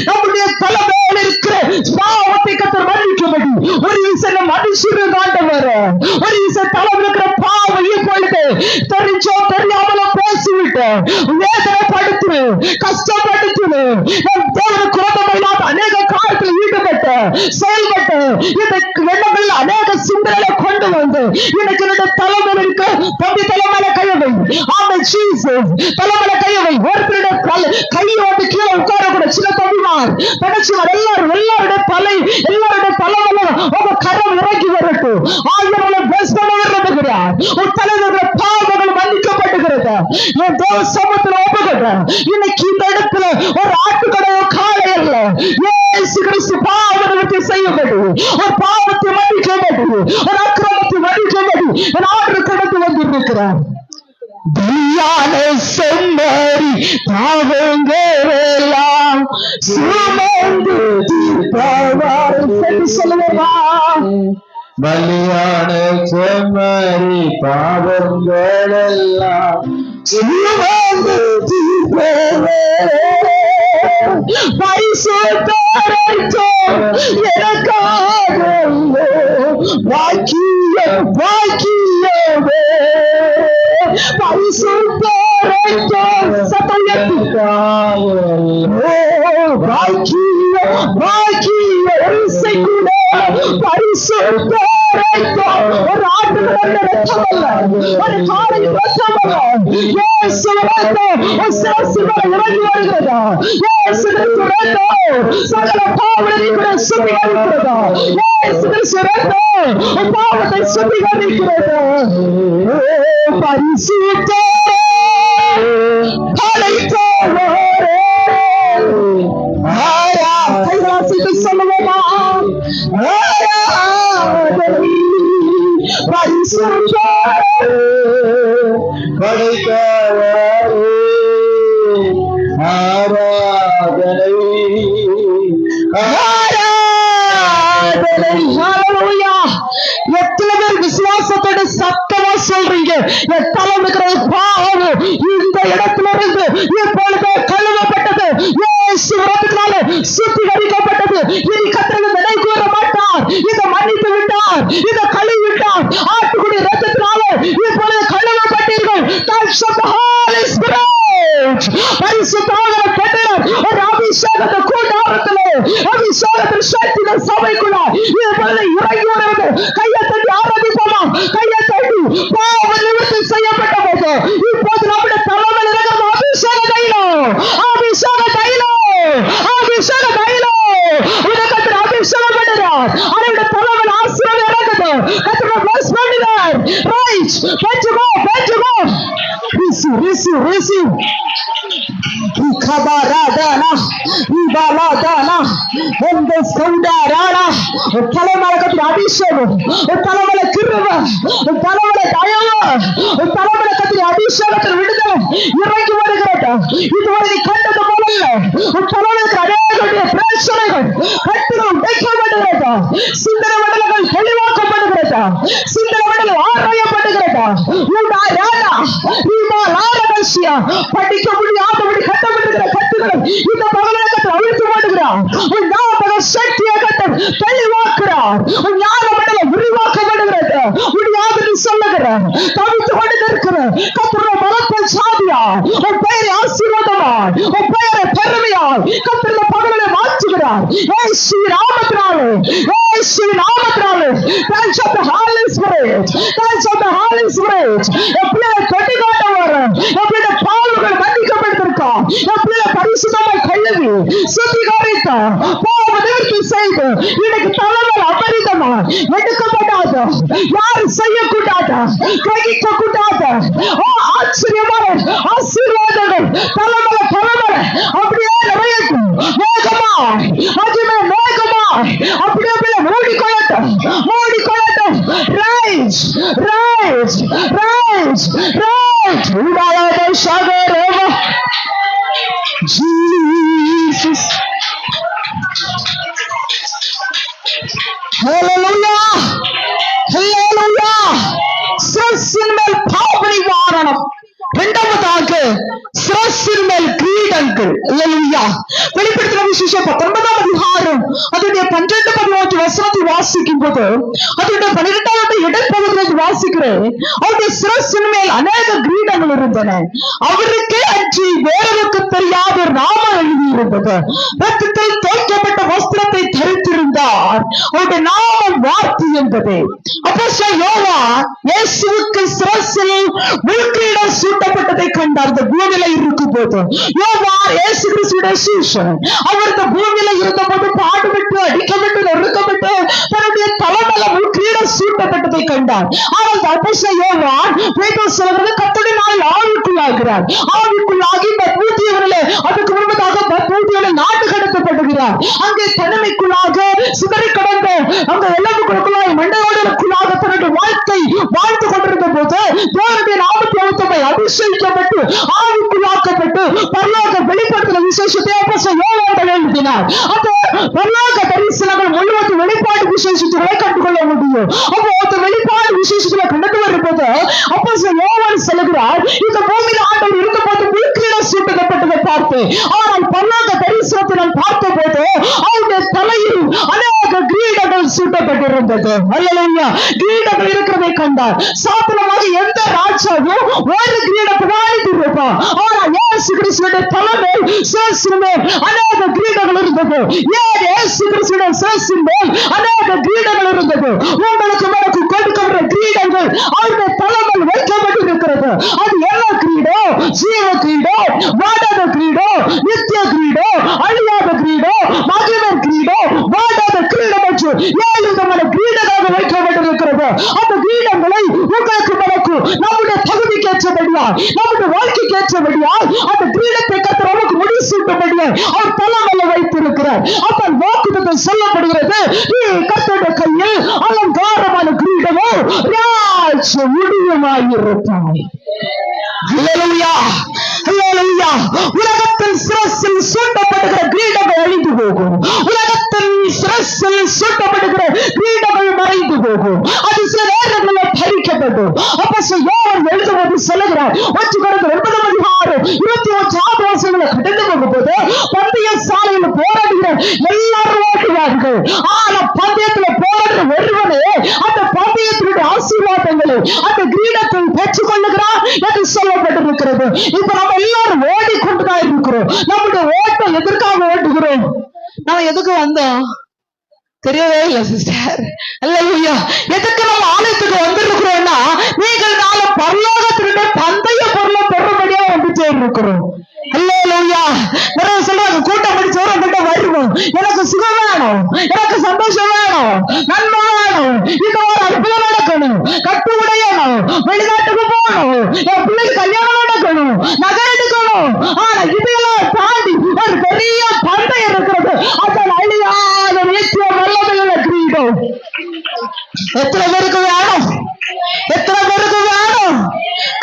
நம்முடைய தலைமையில் இருக்கிற பாவத்தை கத்தர் மன்னிக்கப்படி ஒரு விஷயம் மனுஷன் ஆண்டவர் ஒரு விஷயம் தலைமையில் இருக்கிற பாவம் இப்பொழுது தெரிஞ்சோ தெரியாமலோ பேசிவிட்டு வேதனைப்படுத்து, கஷ்டப்படுத்து, நம் தேவனுக்கு குரோதமில்லாத அநேக காரியத்தில் ஈடுபட்டு செயல்பட்டு இந்த எண்ணங்கள் அநேக சிந்தனை கொண்டு வந்து எனக்கு என்னுடைய தலைமையில் இருக்க தம்பி தலைமையில கையவை. ஆமா ஜீசஸ் தலைமையில கையவை. ஒருத்தருடைய கையோடு கீழே உட்காரக்கூட சில தம்பிமார் தனிச்சுமார் எல்லாருடைய தலை எல்லாருடைய தலைமையில உங்க கரம் இறங்கி வரட்டும். ஆயிரம் பேஸ் பண்ண விரும்புகிறார். உன் தலைவருடைய பாவங்கள் மன்னிக்கப்பட்டுகிறது. என் தேவ சமூகத்தில் ஒப்புகிறேன். இன்னைக்கு இந்த இடத்துல ஒரு ஆட்டுக்கடையோ காலை அல்ல, இயேசு கிறிஸ்து பாவ நிவர்த்தி செய்யப்படும். ஒரு பாவத்தை மன்னிக்கப்படும், ஒரு அக்கிரமத்தை மன்னிக்கப்படும். என் ஆண்டு கடந்து வந்து இருக்கிறார். பலியான செம்மறி பாவங்களெல்லாம் சுமந்து தீர்ப்பவர். சொல்லுவா, பலியான செம்மறி பாவங்களெல்லாம் சுமந்து தீர்ப்பவர். பரிசுத்தரைத்தோம் எனக்காக வாக்கியம் வாக்கியமே. பரிசுத்தரைத்தோம் சத்தயத்துக்காக வாக்கியம் வாக்கிய இசைக்குள்ள பரிசுத்தரைத்தோம். ஒரு ஆண்டு ரத்தம் அல்ல, ஒரு காலை ரத்தம் அல்ல, இயேசு ரத்தம் இறங்கி வருகிறதா? இயேசு ரத்தம் சகல பாவங்களை சுத்திகரிக்கிறதா? இயேசு ரத்தம் பாவத்தை சுத்திகரிக்கிறதா? பரிசுத்தரே அழைத்தவரே ஆயா. கைகளாசித்து சொல்லுவோமா? பரிசுத்தரே படைத்தவரே ஆராதனை ஆராதனை. ஹல்லேலூயா. எத்தனை பேர் விசுவாசத்தோட சத்தமா சொல்றீங்க? என் தலைமுறை பாவம் இந்த இடத்துல இருந்து இப்பொழுது கழுவப்பட்டது, இயேசு ரத்தத்தினால சுத்திகரிக்கப்பட்டது. இனி கர்த்தர் விடை கூற மாட்டார். இதை மன்னித்து விட்டார், இதை கழுவி விட்டார். ஆட்டுக்குடி ரத்தத்தினால இப்பொழுது கழுவப்பட்டீர்கள். Touch of the Holy Spirit. பரிசுத்தமாக பெற்றவர் ஒரு அபிஷேகத்தை கூட்டாரத்திலே, அபிஷேகத்தின் சக்திகள் சபைக்குள்ள இப்பொழுது இறங்கி வருவது. கையை தட்டி ஆராதிப்போமா? கையை தட்டி பாவ நிவர்த்தி செய்யப்பட்ட போது இப்போது நம்முடைய தலைமையில் இருக்கிற அபிஷேக தைலம், அபிஷேக தைலம், அபிஷேக தைலம். உலகத்தில் அபிஷேகம் பண்ணுகிறார். அவருடைய தலைமையில் ஆசீர்வாதம் இறங்குது. கர்த்தர் bless பண்ணுகிறார். ரைட், பெற்றுக்கோ பெற்றுக்கோ. Receive, receive, receive. Ikabaradana, Ibaladana, Ende Skundarana. தலைமலக்கத்தின் அபிஷேகம், தலைமல கிருப, தலைமல தயவு, தலைமலக்கத்தின் அபிஷேகத்தில் விடுதலை இறங்கி வருகிறது. இதுவரை நீ கண்டது போல தலைமைக்கு அநேக பிரச்சனைகள் கட்டுகள் உடைக்கப்படுகிறது. சிந்தனை மண்டலங்கள் தெளிவாக்கப்படுகிறது. சிந்தனை மண்டலம் ஆராயப்படுகிறது. படிக்க முடியாதபடி கட்டப்படுகிற கட்டுகளை இந்த பகலகத்தில் அழித்து மாட்டுகிறார். சக்தியை கட்டம் தெளிவாக்குறார். ஞான மண்டலம் விரிவாக்கப்படுகிறது. முடியாது சொல்லுகிறார். தவித்துக் கொண்டு இருக்கிற கர்த்தருடைய பலத்தை சாதியா, உன் பெயரை ஆசீர்வாதமாய், உன் பெயரை பெருமையாய் கர்த்தருடைய பகலை மாற்றுகிறார். இயேசு நாமத்தினாலே, இயேசு நாமத்தினாலே. Thanks of the Holy Spirit, thanks of the Holy Spirit. எப்படியே தொட்டி காட்ட வரும், எப்படியே பாவங்கள் மன்னிக்கப்பட்டிருக்கோம், எப்படியே பரிசுத்தமாய் கழுவி சுத்திகரித்த பாவ நிவர்த்தி செய்து இன்னைக்கு தலைவர் அபரிதமா எடுக்கப்படாத, யாரும் செய்யக்கூடாத, கிரகிக்க கூடாத ஆச்சரியமான ஆசீர்வாதங்கள் தலைவர தலைவர அப்படியே நிறையட்டும். மேகமா மகிமை மேகமா அப்படியே அப்படியே மூடிக்கொள்ளட்டும், மூடிக்கொள்ளட்டும். ரைஸ் ரைஸ் ரைஸ் ரைஸ் உடாத சகரவ ஜீசஸ். ஹல்லேலூயா, ஹல்லேலூயா. சிரசின் மேல் பாவனை வாரணம். இரண்டாவதாக சிரசின் மேல் கிரீடங்கள். ஹல்லேலூயா. வெளிப்படுத்தின விசேஷம் 19ஆம் அதிகாரம் அதனுடைய 12-13 வசனத்தை வாசிக்கும் போது அதனுடைய 12வது இடைப்பகுதியில் வாசிக்கிறேன். அவருடைய சிரசின் மேல் அநேக கிரீடங்கள் இருந்தன. அவருக்கே அன்றி வேறொருக்கு தெரியாத ஒரு நாமம் எழுதியிருந்தது. ரத்தத்தில் தோய்க்கப்பட்ட வஸ்திரத்தை தரித்திருந்தார். அவருடைய நாமம் வார்த்தை என்பது. அப்போஸ்தலன் யோவான் இயேசுவுக்கு சிரசில் முள்கிரீடம் சூட்டப்பட்டதை கண்டார். இந்த பூமியில இருக்கும் போது யோவான் இயேசு கிறிஸ்துவின் சீஷன். அவர் இந்த பூமியில இருந்தபோது பாடுபட்டு அடிக்கப்பட்டு நெருக்கப்பட்டு தன்னுடைய தலைமையில முள்கிரீடம் சூட்டப்பட்டதை கண்டார். ஆனால் அப்போஸ்தலன் யோவான் பேதுரு சொல்வது கர்த்தருடைய நாளில் ஆவிக்குள்ளாகிறார். ஆவிக்குள்ளாகி பத்மூத்தியவர்களே அதுக்கு முன்பதாக பத்மூத்தியவர்களே நாட்டு கடத்தப்படுகிறார். அங்கே தனிமைக்குள்ளாக சிதறி கடந்த அந்த எலும்புகளுக்குள்ளாக மண்டையோடுகளுக்குள்ளாக தன்னுடைய வாழ்க்கை வாழ்ந்து கொண்டிருந்த போது தேவனுடைய அபிஷேகிக்கப்பட்டு ஆவிக்குள்ளாக்கப்பட்டு பரலோக வெளிப்படுத்தின விசேஷத்தை அப்போஸ்தலன் எழுதினார். அந்த பரலோக தரிசனங்கள் முழுவதும் வெளிப்பாடு விசேஷத்துகளை கண்டுகொள்ள முடியும். அப்போ அந்த வெளிப்பாடு விசேஷத்துல கண்டு வரும்போது அப்போஸ்தலன் யோவான் சொல்லுகிறார், இந்த பூமியில் ஆண்டவர் இருந்தபோது முள்கிரீடம் சூட்டப்பட்டதை பார்த்தேன். ஆனால் பரலோக தரிசனத்தை நான் பார்த்த போது அவருடைய தலையில் அநேக கிரீடங்கள் சூட்டப்பட்டிருந்தது. அல்லேலூயா. கிரீடங்கள் இருக்கிறதை கண்டார். சாதாரணமாக எந்த ராஜாவும் ஒரு கிரீடத்தை வாங்கிட்டிருப்பான். ஆனால் இயேசு கிறிஸ்துவினுடைய தலைமையில் சிரசின் மேல் அநேக கிரீடங்கள் இருந்தது. ஏன் இயேசு கிறிஸ்துவினுடைய சிரசின் மேல் அநேக கிரீடங்கள் இருந்தது? உங்களுக்கு எனக்கு கொடுக்கிற கிரீடங்கள் அவருடைய தலைமையில் வைக்கப்பட்டிருக்கிறது. அது என்ன கிரீடம்? ஜீவ கிரீடம், வாடாத கிரீடம், நித்திய கிரீடம், அழியாத கிரீடம், மகிமை கிரீடம், வாடாத கிரீடம் என்று 7 விதமான கிரீடங்களாக வைக்கப்பட்டிருக்கிறது. அந்த கிரீடங்களை உங்களுக்கு எனக்கு நம்முடைய தகுதிக்கு ஏற்றபடியால், நம்முடைய வாழ்க்கைக்கு ஏற்றபடியால் அந்த கிரீடத்தை கர்த்தர் நமக்கு முடிசூட்டபடியால் அவர் தலைமையில் வைத்திருக்கிறார். அப்ப வாக்குத்தத்தம் சொல்லப்படுகிறது, கர்த்தருடைய கையில் அலங்காரமான கிரீடமோ ராஜ முடியுமாயிருப்பாய். அல்லேலூயா, அல்லேலூயா. உலகத்தில் சிரசில் சூட்டப்படுகிற கிரீடங்கள் அழிந்து போகும். உலகத்தில் சிரசில் சூட்டப்படுகிற கிரீடங்கள் மறைந்து போகும். அது சில நேரங்களில் பறிக்கப்படும். அப்போஸ்தலன் யோவான் எழுதும்போது சொல்லுகிறார், 1 கடந்து போகும்போது பந்தய சாலையில் போராடுகிற எல்லாரும் ஓடுவார்கள். ஆனால் பந்தயத்தில் போராடுற ஒருவனே அந்த பந்தயத்தினுடைய ஆசீர்வாதங்களை அந்த கிரீடத்தை பெற்றுக் கொள்ளுகிறார் என்று சொல்லப்பட்டிருக்கிறது. இப்ப நம்ம எல்லாரும் ஓடிக்கொண்டுதான் இருக்கிறோம். நம்முடைய ஓட்டம் எதற்காக ஓடுகிறோம்? நம்ம எதுக்கு வந்தோம் தெரியவே இல்லை சிஸ்டர். அல்லேலூயா. எதுக்கு நம்ம ஆலயத்துக்கு வந்திருக்கிறோம்னா, நீங்கள் நாளை பரலோகத்தினுடைய பந்தய பொருளை பெறும்படியா வந்து சேர்ந்திருக்கிறோம். அல்லேலூயா. நிறைய சொல்றாங்க, கூட்டம் படிச்சவரை கிட்ட வருவோம், எனக்கு சுகம் வேணும், எனக்கு சந்தோஷம் வேணும், நன்மை வேணும், இந்த ஒரு அற்புதம் நடக்கணும், கட்டு உடையணும், வெளிநாட்டுக்கு போகணும், என் பிள்ளைக்கு கல்யாணம் நடக்கணும், நகை எடுக்கணும். ஆனா இதையெல்லாம் தாண்டி ஒரு பெரிய பந்தயம் இருக்கிறது. அதன் அழியாத நித்திய வல்லமையுள்ள கிரீடம் எத்தனை பேருக்கு வேணும்? எத்தனை பேருக்கு வேணும்?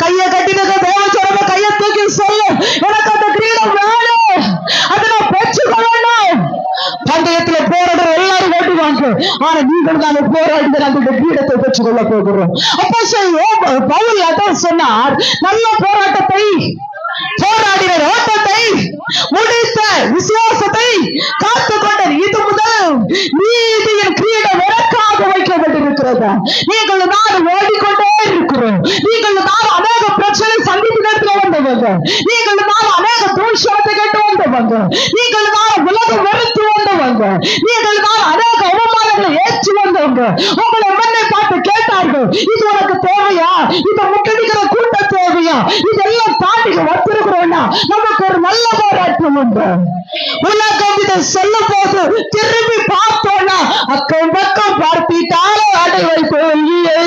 கையை கட்டினது தேவச்சோட கையை தூக்கி சொல்லு, எனக்கு அந்த கிரீடம் வேணும், அதை நான் பெற்றுக்கொள்ளணும். பந்தயத்துல போராடுற எல்லாரும் ஓட்டுவாங்க. ஆனா நீங்கள் தான் போராடி அந்த கிரீடத்தை பெற்றுக்கொள்ள போகிறோம். அப்போ பவுல் அதான் சொன்னார், நல்ல போராட்டத்தை போராடின ஓட்டத்தை முடித்த விசுவாசத்தை காத்துக்கொண்ட இது முதல் நீதியின் கிரீடம் எனக்காக வைக்கப்பட்டிருக்கிறது. நீங்கள் நான் ஓடிக்கொண்டே இருக்கிறோம். நீங்கள் நான் அநேக பிரச்சனை சந்திப்பு நேரத்தில் வந்தவங்க. நீங்கள் நான் அநேக தூஷணத்தை கேட்டு வந்தவங்க. நீங்கள் நான் உலகம் வெறுத்து வந்தவங்க. நீங்கள் நான் அநேக அவமானங்களை ஏற்றி வந்தவங்க. உங்களை மண்ணை பார்த்து கேட்டார்கள், இது உனக்கு தேவையா? இதை முட்டடிக்கிற கூட்டம் தேவையா? இதெல்லாம் தாண்டி வந்திருக்கிறோம்னா நமக்கு ஒரு நல்ல போராட்டம் உண்டு. உலகம் இதை சொல்லும் போது திரும்பி பார்த்தோம்னா அக்கம் பக்கம் பார்த்திட்டாலே அடைவை தோல்வியை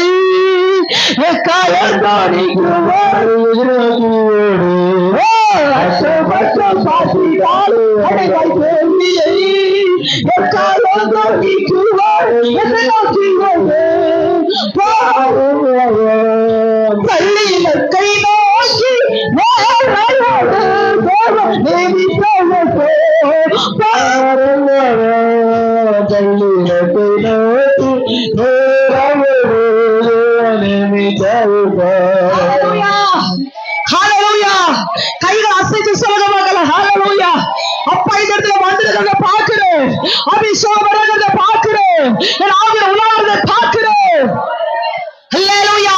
பள்ளியில கை நோக்கி கைகள் அசைத்து சொல்லுங்க மகள. ஹல்லேலூயா. அப்பா இந்த இடத்துல வந்திருக்கிறத பார்க்கிறேன், அபிஷேகம் பார்க்கிறேன், என் ஆவியில உலாவதை பார்க்கிறேன். ஹல்லேலூயா.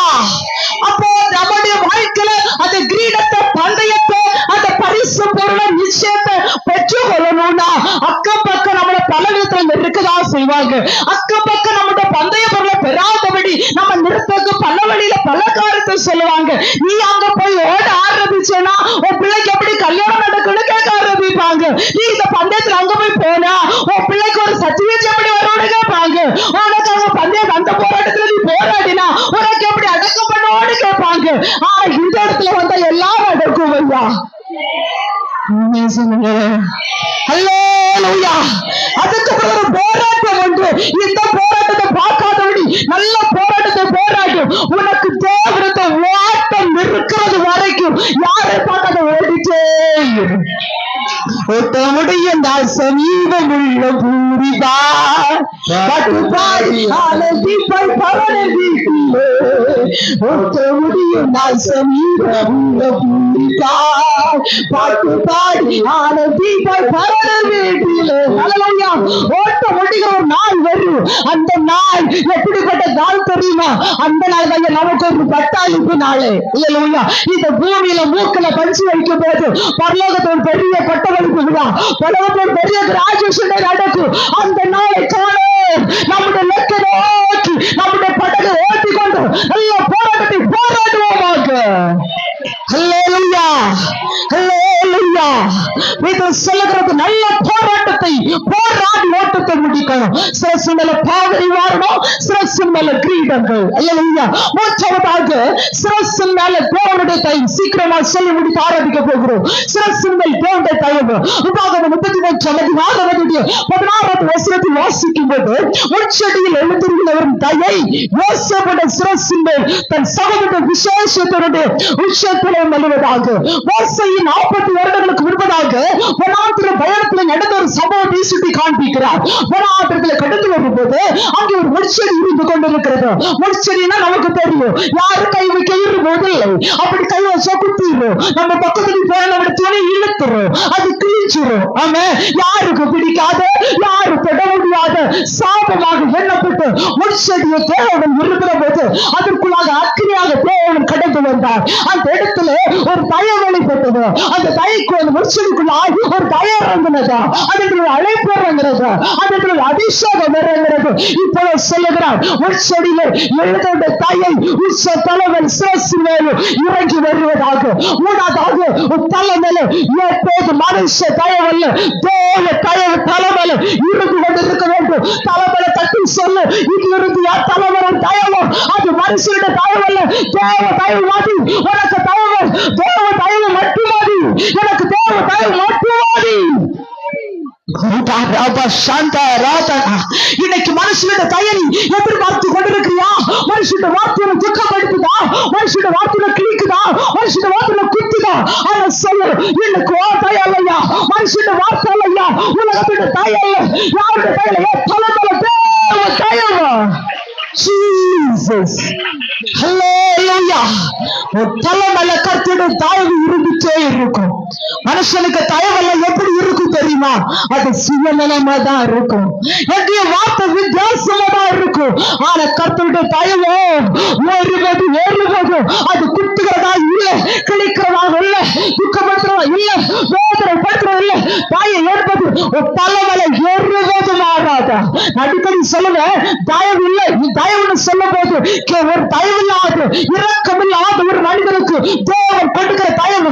அப்போ நம்முடைய வாழ்க்கையில அந்த கிரீடத்தை, பந்தயத்தை, அந்த பரிசு பொருளை, நிச்சயத்தை பெற்றுக் கொள்ளணும்னா அக்கம் பக்கம் நம்மளோட பல விதத்துல இருக்கதான் செய்வாங்க. அக்கம் பக்கம் நம்முடைய பந்தய பொருளை பெறாதபடி நம்ம நிறுத்தக்கு பல வழியில பல காரியத்தை சொல்லுவாங்க. நீ அங்க போய் ஓட ஆரம்பிச்சேன்னா உன் பிள்ளைக்கு எப்படி கல்யாணம் நடக்குன்னு கேட்க ஆரம்பிப்பாங்க. நீ இந்த பந்தயத்துல அங்க போய் போனா உன் பிள்ளைக்கு ஒரு சர்டிபிகேட் எப்படி வரும்னு கேட்பாங்க. உனக்கு அங்க பந்தயம் அந்த போராட்டத்துல நீ போராடினா உனக்கு எப்படி அடக்கம் பண்ணோன்னு கேட்பாங்க. ஆனா இந்த இடத்துல வந்தா எல்லாரும் அடக்கும் ஐயா. அல்லேலூயா. அதுக்கு பிறகு போராட்டம் உண்டு. இந்த போராட்டத்தை பார்க்காதபடி நல்ல போராட்டத்தை போராட்டும். உனக்கு தேவரத்தை ஓட்டம் இருக்கிறது வரைக்கும் ஓட்ட முடியும் நான் சமீபம் உள்ள பூரிதான் பாட்டு பாடி ஆனந்திப்பாய் பவன வீட்டிலே ஓட்ட முடியும் நான் சமீபம் உள்ள பூரிதான் பாட்டு பாடி ஆனந்திப்பாய் பவன வீட்டிலே. ஹல்லேலூயா. ஓட்ட முடிகிற ஒரு நாள் வரும். அந்த நாள் எப்படிப்பட்ட நாள் தெரியுமா? அந்த நாள் தான் நமக்கு ஒரு பட்டாளிப்பு நாளே. ஹல்லேலூயா. இந்த பூமியில மூக்கல பஞ்சு வைக்கும் போது பரலோகத்தில் ஒரு பெரிய பட்டமளிப்பு விழா, பரலோகத்தில் ஒரு பெரிய ராஜேஷனை நடக்கும். அந்த நாளை காண நம்முடைய லெக்க நோக்கி நம்முடைய படகை ஓட்டிக் கொண்டு எல்லா போராட்டத்தை போராடுவோமாக. ஹல்லேலூயா. ஹல்லேலூயா. இது சொல்லுகிறது நல்ல போராட்டத்தை போராடி ஓட்டத்தை முடிக்கணும். சிரசு மேல பாவனை வாரணும், சிரசு மேல கிரீடங்கள். ஹல்லேலூயா. மூச்சாவதாக சிரசு மேல தேவனுடைய தயவு. சீக்கிரமா சொல்லி முடித்து ஆரம்பிக்க போகிறோம். சிரசு மேல் தேவனுடைய தயவு. உபாகமம் 33 வசனத்தில் வாசிக்கும் போது உச்சடியில் எழுந்திருந்தவரின் தயை யோசேப்புடைய சிரசின் மேல் தன் சகோதர விசேஷத்தினுடைய உச்சத்திலே மலுவதாக. மோசேயின் 40 வருடங்களுக்கு முன்பதாக வனாந்திர பயணத்தில் நடந்த ஒரு சம்பவத்தை சுட்டி காண்பிக்கிறார். வனாந்திரத்தில் கடந்து வரும்போது அங்கே ஒரு முட்செடி இருந்து கொண்டிருக்கிறது. முட்செடினா நமக்கு தெரியும், யாரும் கை வைக்க போதில்லை. அப்படி கை வச்சா குத்திடும், நம்ம பக்கத்துக்கு போய் நம்ம துணி இழுத்துரும், அது கிழிச்சிரும். ஆமா, யாருக்கு பிடிக்காத, யாரு தொட முடியாத சாபமாக எண்ணப்பட்டு முட்செடியை தேவன் இருக்கிற போது அதற்குள்ளாக அக்கினியாக தேவன் கடந்து வந்தார். அந்த இடத்துல ஒரு தயம் வெளிப்பட்டது. அந்த தயக்கு ஒரு முட்செடிக்குள்ளாக ஒரு தயம் இறங்கினதா, அதற்கு அழைப்பு இறங்குறது, அதற்கு அபிஷேகம் இறங்குறது. இப்போ சொல்லுகிறார், முட்செடியில எழுத தயை உச்ச தலைவன் சிரசு மேல் இறங்கி வருவதாக. மூணாவதாக தலைமையில எப்போது மனுஷ தயவல்ல தேவ தயவு தலைமையில இருந்து கொண்டிருக்க வேண்டும். தலைமையில தட்டி சொல்லு, இது இருந்து யார் தலைவரின் தயவோ அது மனுஷனுடைய தயவல்ல, தேவ தயவு மாதி. உனக்கு தயவு தேவ தயவு மட்டுமாதி, எனக்கு தேவ தயவு மட்டுமாதி. இன்னைக்கு மனுஷனுடைய தயனை எதிர்பார்த்து கொண்டிருக்கிறியா? மனுஷனுடைய வார்த்தையில துக்கப்படுத்துதா? மனுஷனுடைய வார்த்தையில கிழிக்குதா? மனுஷனுடைய வார்த்தையில குத்துதா? அதை சொல்லு, எனக்கு ஓ தயலையா, மனுஷனுடைய வார்த்தை இல்லையா, உலகத்துடைய தயல் யாருடைய தயலையா? தலைமையில தேவ தயவா. Jesus. Hallelujah. தலைமையில கர்த்தருடைய தயவு இருந்துட்டே இருக்கும். மனுஷனுக்கு தயவெல்லாம் எப்படி இருக்கும் தெரியுமா? அது சுயநலமா தான் இருக்கும். என்னுடைய வார்த்தை வித்தியாசமா தான் இருக்கும். ஆனா கர்த்தருடைய தயவோ ஏறுவது அது குத்துகிறதா இல்ல, கிழிக்கிறதாக இல்ல, துக்கப்படுத்துறதா இல்ல, வேதனைப்படுத்துறது இல்ல. தாயை ஏற்பது தலைமையில ஏறுவது மாறாத. அடிக்கடி சொல்லுவேன், தயவு இல்லை, நீ தயவுன்னு சொல்லும் போது ஒரு தயவு இல்லாத இரக்கம் இல்லாத ஒரு மனிதனுக்கு தேவன் கொடுக்கிற தயவு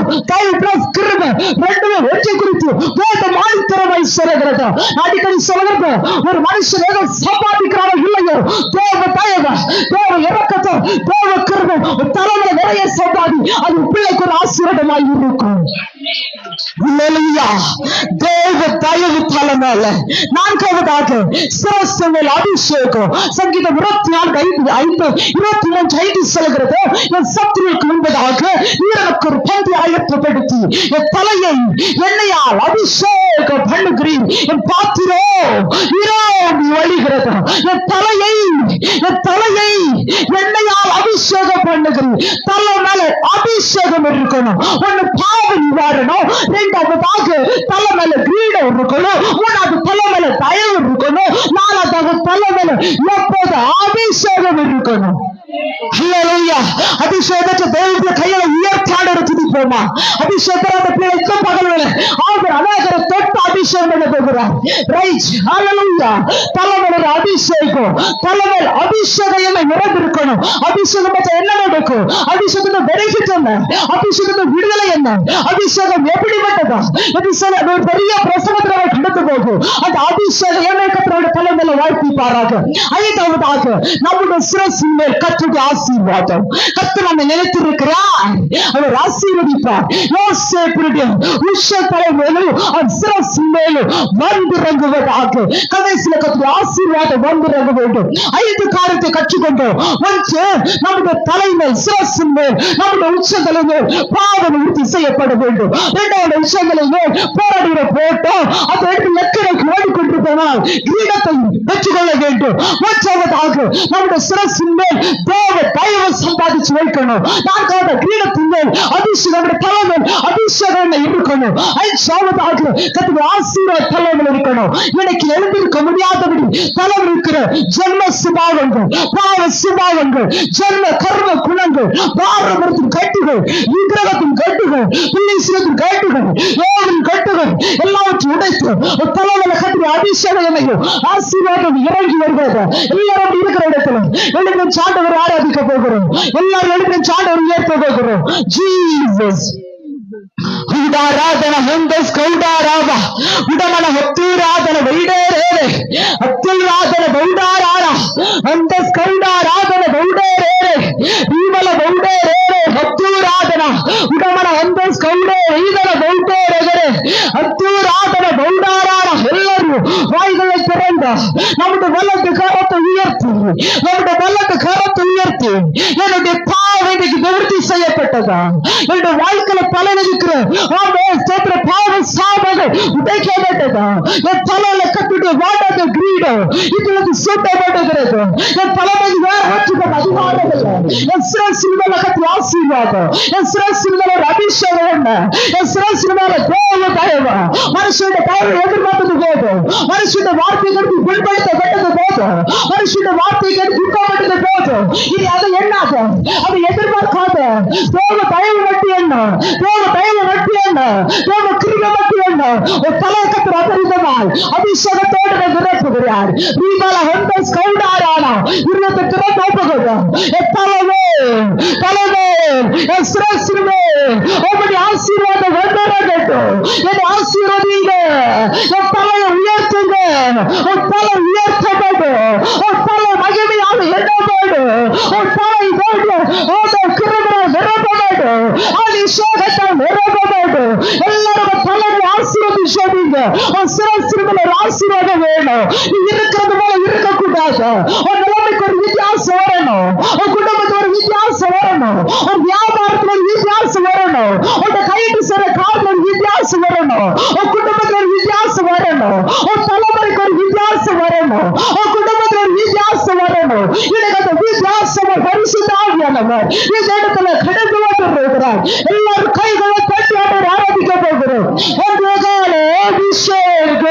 பிளஸ் கிருபை ரெண்டுமே வெற்றி குறித்து வேதம் ஆணித்தரமாய் சொல்லுகிறது. அடிக்கடி சொல்லுகிறது, ஒரு மனுஷன் ஏதோ சம்பாதிக்கிறாரோ இல்லையோ தேவ தயவு, தேவ இரக்கத்தை, தேவ கிருபை தலைமையில நிறைய சம்பாதி, அது பிள்ளைக்கு ஒரு ஆசீர்வாதமாய் இருக்கும். தேவ தயவு தலைமையில. நான்காவதாக சிரசு மேல் அபிஷேகம். சங்கீதம் 24:5 சொல்கிறது, என் சத்துருவுக்கு முன்பதாக எனக்கு ஒரு பந்தி ஆயத்தப்படுத்தி என் தலையை எண்ணெயால் அபிஷேகம் பண்ணுகிறேன், என் பாத்திரம் இரோம்பி வழிகிறது. என் தலையை எண்ணெயால் அபிஷேகம் பண்ணுகிறேன். தலை மேல அபிஷேகம் இருக்கணும். ஒன்னு பாவ நிவாரணம், இரண்டாவதாக தலை மேல கிரீடம் இருக்கணும், மூணாவது தலை மேல தயவு இருக்கணும், நாலாவது தலை மேல எப்போது அபிஷேகம் இருக்கணும். அபிஷேகத்தை தேவனுடைய கையில உயர்த்தாட துதிப்போமா? அபிஷேகத்தை பிள்ளைக்கு பகல் அவர் அநேகரை தொட்டு அபிஷேகம் பண்ண போகிறார். தலைமையில் அபிஷேகம், தலைமையில் அபிஷேகம் என்ன நிறைந்திருக்கணும். அபிஷேகம் என்ன நடக்கும்? அபிஷேகத்தை பெனிஃபிட் என்ன? அபிஷேகத்தை விடுதலை என்ன? அபிஷேகம் எப்படிப்பட்டதா? அபிஷேகம் ஒரு பெரிய பிரசவத்தில் கடந்து போகும். அந்த அபிஷேகம் என்ன கத்தருடைய தலைமையில வாழ்த்திப்பாராக. ஐந்தாவதாக நம்முடைய சிரசின் மேல் கர்த்தருடைய ஆசீர்வாதம். கர்த்தர் நம்மை நினைத்திருக்கிறார். ஆசீர்வதிப்பார், அவர் ஆசீர்வதிப்பார். யோசேப்புடைய உச்ச தலைமையிலும் சிரசின் மேலும் வந்திறங்குவதாக. கடைசியில் கர்த்தருடைய ஆசீர்வாதம் வந்திறங்க வேண்டும். 5 காரியத்தை கற்றுக்கொண்டோம். ஒன்று, நம்முடைய தலைமையில் சிரசின் மேல் நம்முடைய உச்சங்களின் மேல் பாவம் உறுதி செய்யப்பட வேண்டும். 2வது உச்சங்களின் மேல் போராடுகிற போட்டோம் அந்த இடத்தில் எக்கரைக்கு ஓடிக்கொண்டு போனால் கிரீடத்தை பெற்றுக்கொள்ள வேண்டும். 3வது, நம்முடைய சிரசின் மேல் தேவ தயவு சம்பாதிச்சு வைக்கணும். 4வது, கிரீடத்தின் மேல் அபிஷேகம், நம்முடைய தலைமையில் அபிஷேகம் இருக்கணும். 5வது, கர்த்தருடைய ஆசீர்வாத தலைமையில் இருக்கணும். இன்னைக்கு எழுந்திருக்க முடியாதபடி தலைவர் இருக்கிற ஜென்ம சுபாவங்கள், பாவ சுபாவங்கள், ஜென்ம கர்ம குணங்கள், பாரம்பரியத்தின் கட்டுகள், விக்கிரகத்தின் கட்டுகள், புள்ளீஸ்வரத்தின் கட்டுகள், ஏவலின் கட்டுகள் எல்லாவற்றையும் உடைத்து தலைவரை கட்டுற அபிஷேகம் ஆசீர்வாதம் இறங்கி வருகிறது. எல்லாரும் இருக்கிற இடத்துல எழுதின சாண்டவர் ஆராதிக்க போகிறோம். எல்லாரும் எழுதின சாண்டவர் உயர்த்த போகிறோம். ஜீசஸ் ಉದಾರಾಧನ ಹೊಂದಸ್ ಕೌಡಾರಾವ ಉಡಮನ ಹತ್ತೂರಾಧನ ಬೈಡೇರೇರೆ ಹತ್ತೂರಾಧನ ಬೌಡಾರಾರ ಹೊಂದಸ್ ಕೌಡಾರಾಧನ ಬೌಡೇರೇರೆ ಈಮಲ ಬೌಡೇರೇರೆ ಹತ್ತೂರಾಧನ ಉಡಮನ ಹೊಂದಸ್ ಕೌಡೇ ಈದನ ಬೌಡೇರೆಗರೆ ಹತ್ತೂರಾಧನ ಬೌಡಾರಾರ. ಎಲ್ಲರೂ வாய்களை திறந்த நம்முடைய வல்லத்து கரத்தை உயர்த்தி, நம்முடைய வல்லத்து கரத்தை உயர்த்தி, என்னுடைய பாவம் இன்னைக்கு நிவர்த்தி செய்யப்பட்டதா, என்னுடைய வாழ்க்கையில பலன் இருக்கிற பாவ சாபங்கள் உடைக்கப்பட்டதா, என் தலையில கட்டுடைய வாடாத கிரீடம் இது சூட்டப்பட்டிருக்கிறது. என் தலைமைக்கு வேற அதிகாரங்கள், என் சிரசின் மேல கட்டிய ஆசீர்வாதம், என் சிரசின் மேல ஒரு அபிஷேகம் என்ன, என் சிரசின் மேல தேவ தயவு. மனுஷனுடைய தயவை எதிர்பார்த்தது போதும், மனுஷனுடைய வார்த்தை கருத்து பின்படுத்தப்பட்டது போதும், மனுஷனுடைய வார்த்தை கருத்து பின்பப்பட்டது போதும். இனி அதை எண்ணாத, அதை எதிர்பார்க்காத. தேவ தயவு மட்டும் என்ன, தேவ தயவு மட்டும் என்ன, தேவ கிருபை மட்டும் என்ன. ஒரு தலைக்கத்தில் அபரிதமாய் அபிஷேகத்தோடு நிரப்புகிறார். நீங்கள ஹண்டஸ் கவுடாரானா இருபத்தி திறந்து ஒப்புகிறோம். தலைவே தலைவே சிரசிலே உங்களுடைய ஆசீர்வாதம் வந்தரட்டும். என் ஆசீர்வதிங்க, என் தலையை உயர்த்துங்க, உன் தலை உயர்த்தப்படும், உன் தலை மகிமையாக எண்ணப்படும், உன் தலை கிருபை நிரப்பப்படும், அபிஷேகத்தால் நிரப்பப்படும். எல்லாரும் தலைமை ஆசீர்வதிங்க. உன் சிரசிலே ஆசீர்வாதம் வேணும். நீ இருக்கிறது போல இருக்கக்கூடாது. உன் நிலைமைக்கு ஒரு வித்தியாசம் வரணும், உன் குடும்பத்துக்கு ஒரு வித்தியாசம் வரணும், உன் வியாபாரத்துல ஒரு வித்தியாசம் வரணும், உன் கைட்டு சிற காரணம் ஒரு வித்தியாசம் வரணும், உன் குடும்பத்துல ஒரு வித்தியாசம் வரணும், உன் தலைமுறைக்கு ஒரு வித்தியாசம் வரணும், உன் குடும்பத்துல ஒரு வித்தியாசம் வரணும். எனக்கு அந்த வித்தியாசம் பரிசுத்தாவியானவர் இந்த இடத்துல கடந்து வந்துருக்கிறார். எல்லாரும் கைகளை தட்டி ஆராதிக்க போகிறோம். அபிஷேகம்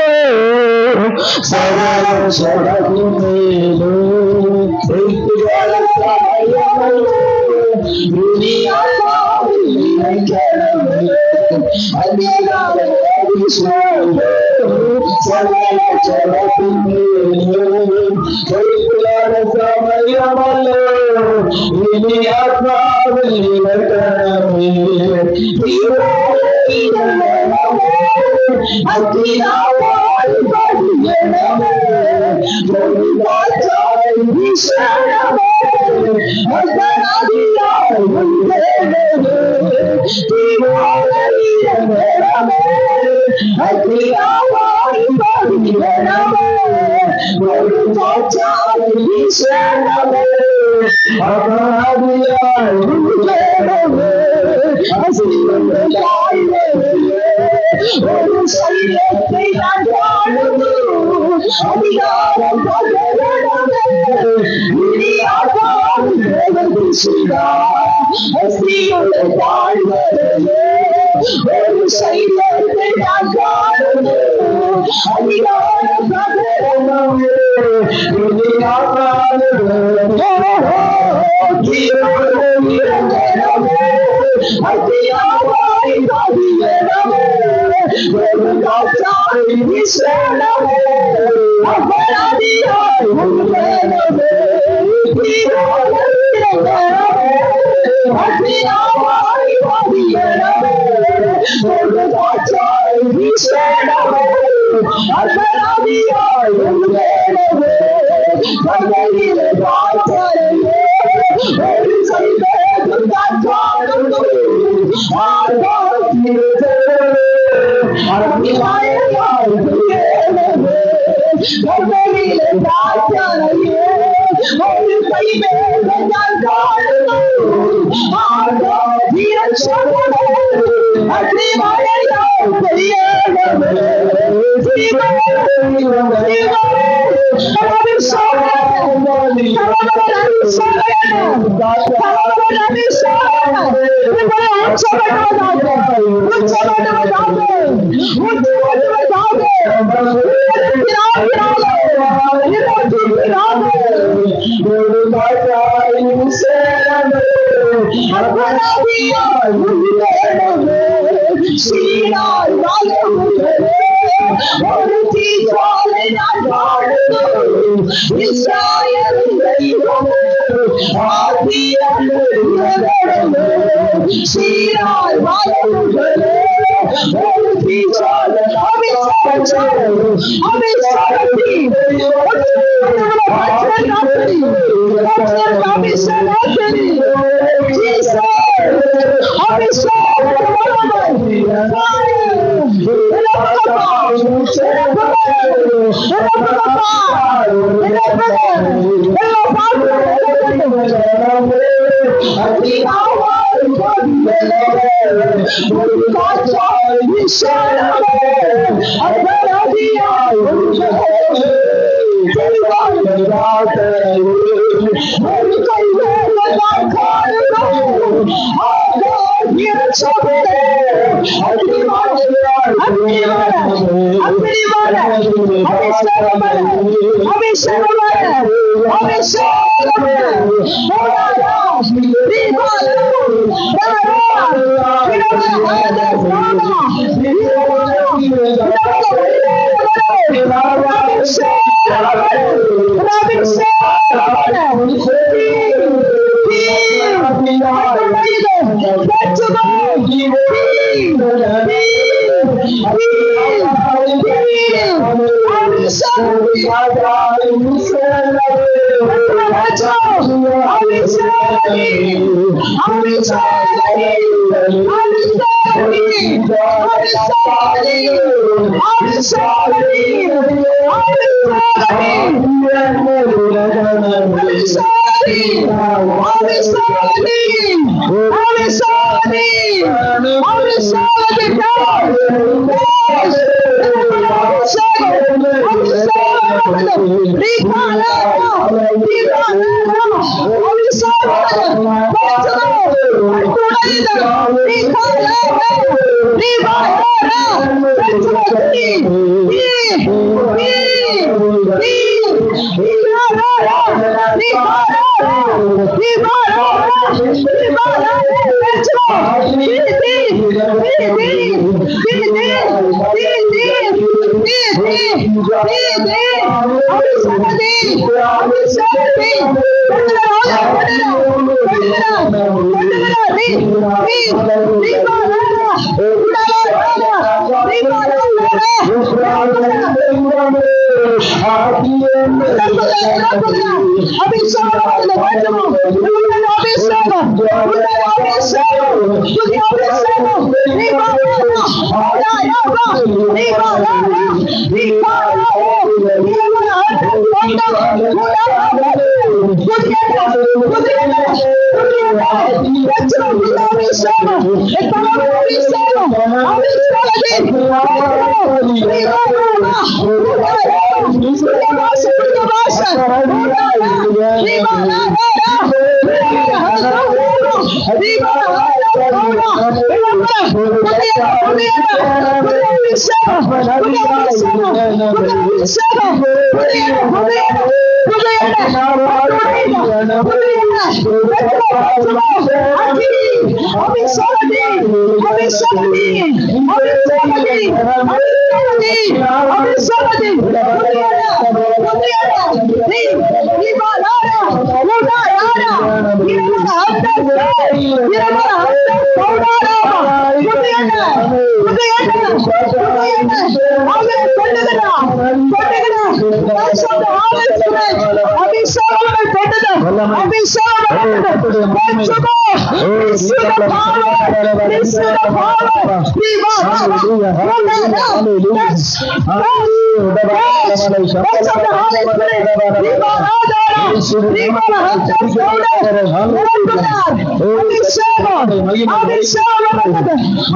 அபிஷேகம் வந்தது,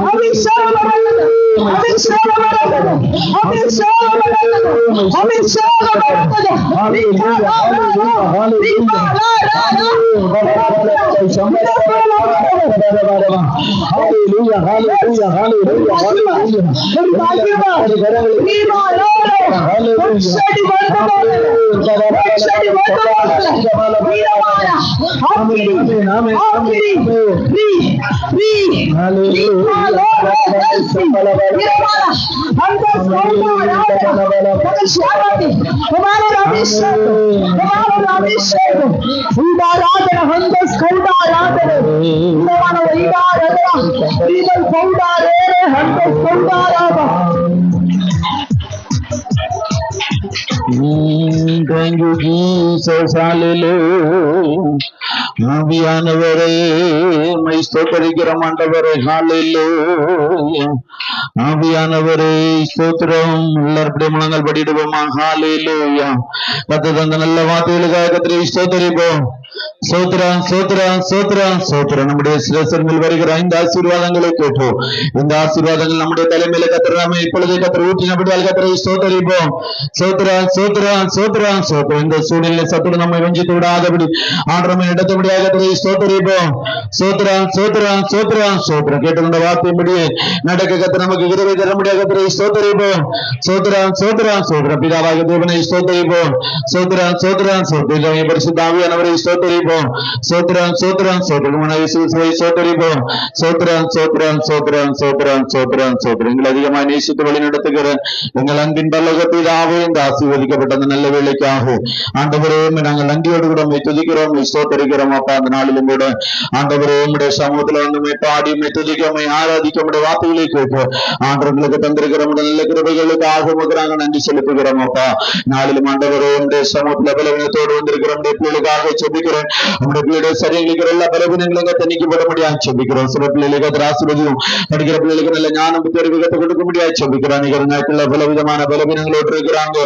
அபிஷேகம் வந்தது, அபிஷேகம் வந்தது, அபிஷேகம் வந்தது, அபிஷேகம் வந்தது. Thank you, Jesus. Hallelujah. ஆவியானவரே மை ஸ்தோத்திரிக்கிறோம் ஆண்டவரே. ஹalleluya. ஆவியானவரே ஸ்தோத்திரம். எல்லாரும் முழங்கால் படிடுவோமா? ஹalleluya. கர்த்தர் தந்த நல்ல வார்த்தைகளுக்காக கர்த்தரை ஸ்தோத்திரிப்போம். சோத்ரம் சோத்ரம் சோத்ரம் சோத்ரம். நம்முடைய சிரசின் மேல் வருகிற இந்த ஆசீர்வாதங்களை கேட்போம். இந்த ஆசீர்வாதங்கள் நம்முடைய தலைமையில கத்திராம இப்பொழுது கத்திர ஊற்றினபடியால் கத்திரை சோதரிப்போம். சோத்ரம் சோத்ரம் சோத்ரம் சோத்ரம். இந்த சூழ்நிலை சத்துடன் நம்மை வஞ்சித்து விடாதபடி ஆண்டமை இடத்தபடியாக கத்திரை சோதரிப்போம். சோத்ரம் சோத்ரம் சோத்ரம் சோத்ரம். கேட்டுக்கொண்ட வார்த்தையின்படி நடக்க கத்திர நமக்கு கிருபை தர முடியாத கத்திரை சோதரிப்போம். சோத்ரம் சோத்ரம் சோத்ரம். பிதாவாகிய தேவனை சோதரிப்போம். சோத்ரம் சோத்ரம் சோத்ரம். பரிசுத்த ஆவியானவரை சோதரிப்போம். சோத்ரம் சோத்ரம் சோத்ரம். இயேசுவை சோதரிப்போம். சோத்ரம் சோத்ரம் சோத்ரம் சோத்ரம் சோத்ரம் சோத்ரம். எங்களை அதிகமாக நேசித்து வழி நடத்துகிற எங்கள் அன்பின் பரலோக பிதாவே, இந்த ஆசீர்வதிக்கப்பட்ட அந்த நல்ல வேலைக்காக ஆண்டவரே நாங்கள் நன்றியோடு கூட துதிக்கிறோம், சோதரிக்கிறோம். அப்பா அந்த நாளிலும் கூட ஆண்டவரே உம்முடைய சமூகத்துல வந்து பாடி துதிக்க ஆராதிக்க உடைய வார்த்தைகளை கேட்போம். ஆண்டவர்களுக்கு தந்திருக்கிற நல்ல கிருபைகளுக்காக நாங்கள் நன்றி செலுத்துகிறோம். அப்பா நாளிலும் ஆண்டவரே உடைய சமூகத்துல பலவீனத்தோடு வந்திருக்கிற உடைய பிள்ளைகளுக்காக செபிக்கிறோம். நம்முடைய பிள்ளைடைய சரியாக எல்லா பலவீனங்களும் தணிக்கப்பட முடியாது செபிக்கிறோம். சில பிள்ளைகளுக்கு ஆசீர்வதியும், படிக்கிற பிள்ளைகளுக்கு நல்ல ஞானம் தெரிவு கற்றுக் கொடுக்க முடியாது செபிக்கிறோம். நிகர நாட்கள்ல பல விதமான பலவீனங்களோடு இருக்கிறாங்க.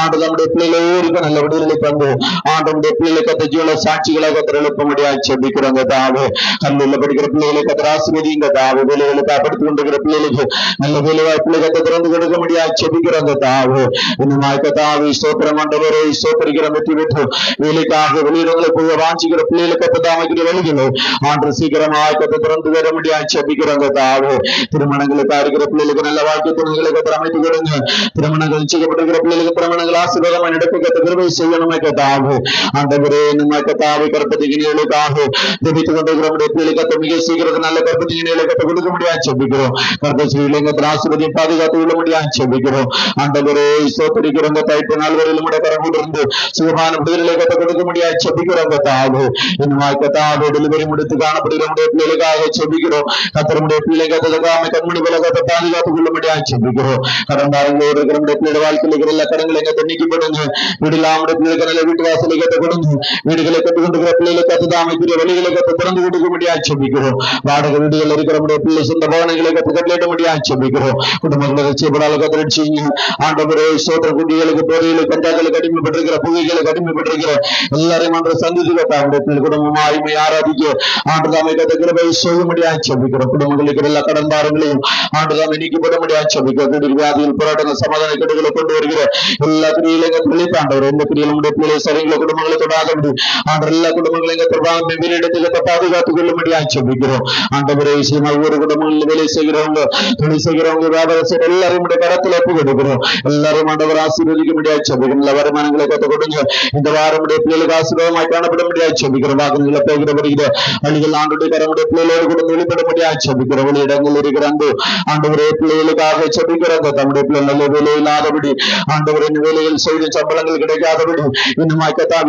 ஆண்டு நம்முடைய பிள்ளைகளுக்கு நல்ல விடுதலை தந்து ஆண்டு பிள்ளைகளுக்கு ஜீவன சாட்சிகளாக எழுப்ப முடியாது செபிக்கிறோங்க. தாவு கல்லூரில படிக்கிற பிள்ளைகளுக்கு ஆசீர்வதிங்க. தாவு வேலைகளுக்கு படித்துக் கொண்டிருக்கிற பிள்ளைகளுக்கு நல்ல வேலைவாய்ப்புகளுக்கு திறந்து கொடுக்க முடியாது செபிக்கிறோங்க. தாவு இன்னும் தாவு ஸ்தோத்திரம் ஆண்டவரை ஸ்தோத்திரிக்கிற வெற்றி பெற்று வேலைக்காக வெளியிடங்களை போய் வாஞ்சிக்கிற பிள்ளைகளுக்கு தாமைக்கிற வழிகளை ஆண்டு சீக்கிரமாக திறந்து வர முடியாது செபிக்கிறோங்க. தாவு திருமணங்களுக்கு இருக்கிற பிள்ளைகளுக்கு நல்ல வாழ்க்கை துணைகளுக்கு அமைத்து கொடுங்க. திருமணங்கள் செய்யப்பட்டிருக்கிற பிள்ளைகளுக்கு திருமணங்கள் ஆசீர்வாதமாக நடக்க கிருபை செய்யணும். தாவு ஆண்டவரே நம்ம தாவை கற்பத்திகளுக்காக ஜெபித்துக் கொண்டிருக்கிற பிள்ளைகளுக்கு மிக சீக்கிரம் நல்ல கற்பத்திகளை கற்றுக் கொடுக்க முடியாது செபிக்கிறோம். கற்பத்தின் ஆசீர்வதியை பாதுகாத்து கொள்ள முடியாது செபிக்கிறோம். ஆண்டவரே சோத்தரிக்கிறவங்க தைப்பு நாள் வரையில் நம்முடைய கரமிலிருந்து சுகமான விடுதலை கற்றுக் கொடுக்க முடியாது செபிக்கிறோங்க. தாவு இன்னும் தாவு டெலிவரி முடித்து காணப்படுகிற பிள்ளைகளுக்காக செபிக்கிறோம். கத்தருடைய பிள்ளைகளுக்காக கண்மணி விலகத்தை பாதுகாத்துக் கொள்ள முடியாது செபிக்கிறோம். கடந்தாரங்களோடு இருக்கிற பிள்ளைகள் வாழ்க்கையில் இருக்கிற எல்லா கடன்களை எங்க தண்ணிக்கப்படுங்க. வீடுலாமுடைய பிள்ளைகளுக்கு நல்ல வீட்டு வாசலை கத்த கொடுங்க. வீடுகளை கற்றுக் கொண்டிருக்கிற பிள்ளைகளுக்கு கத்துதாமைக்குரிய வழிகளை கத்த திறந்து கொடுக்க முடியாது செபிக்கிறோம். வாடகை வீடுகள் இருக்கிற பிள்ளை சொந்த பவனங்களை கத்து கட்டளிட முடியாது செபிக்கிறோம். குடும்பங்களை ரட்சிப்படாத கத்திரட்சிங்க. ஆண்டவரே சோதர குட்டிகளுக்கு பேரைகளுக்கு கஞ்சாக்களுக்கு அடிமைப்பட்டிருக்கிற புகைகளுக்கு அடிமைப்பட்டிருக்கிற எல்லாரையும் ஆண்டு சந்தித்து கத்தாவுடைய குடும்பம் ஆய்மை ஆராதிக்க ஆண்டுதாமை கத்த கிருபை செய்ய முடியாது செபிக்கிறோம். குடும்பங்களுக்கு எல்லா கடன்பாரங்களையும் ஆண்டுதாமை நீக்கப்பட முடியாது செபிக்கிறோம். வியாதிகள் போராட்டங்கள் சமாதான கெடுகளை கொண்டு வருகிற எல்லா கிரியிலும் விழித்தாண்டவர் எந்த கிரியில் நம்முடைய பிள்ளை சரிங்கள குடும்பங்களை தொடாத முடியும். ஆண்டு எல்லா குடும்பங்களையும் வீரிடத்துக்கு பாதுகாத்துக் கொள்ள முடியாது செபிக்கிறோம். ஆண்டவரே விஷயமா ஒவ்வொரு குடும்பங்களில் வேலை செய்கிறவங்க, தொழில் செய்கிறவங்க, வியாபாரம் செய்கிற எல்லாரும் கரத்தில் ஒப்பு கொடுக்கிறோம். எல்லாரும் ஆண்டவர் ஆசீர்வதிக்க முடியாது செபிக்கிறோம். நல்ல வருமானங்களை கற்றுக் கொடுங்க. இந்த வாரம் பிள்ளைகளுக்கு ஆசீர்வாதமாய் காணப்பட முடியாது செபிக்கிறோம். வாகனங்களை போகிற வருகிற வழிகள் ஆண்டுடைய கரமுடைய பிள்ளைகளோடு கூட வெளிப்பட முடியாது செபிக்கிற வெளியிடங்கள் இருக்கிற அன்பு ஆண்டவரே பிள்ளைகளுக்காக செபிக்கிறாங்க. தம்முடைய பிள்ளை நல்ல வேலை இல்லாதபடி ஆண்டவரின் வேலைகள் செய்து சம்பளங்கள் கிடைக்காதபடி இன்னும்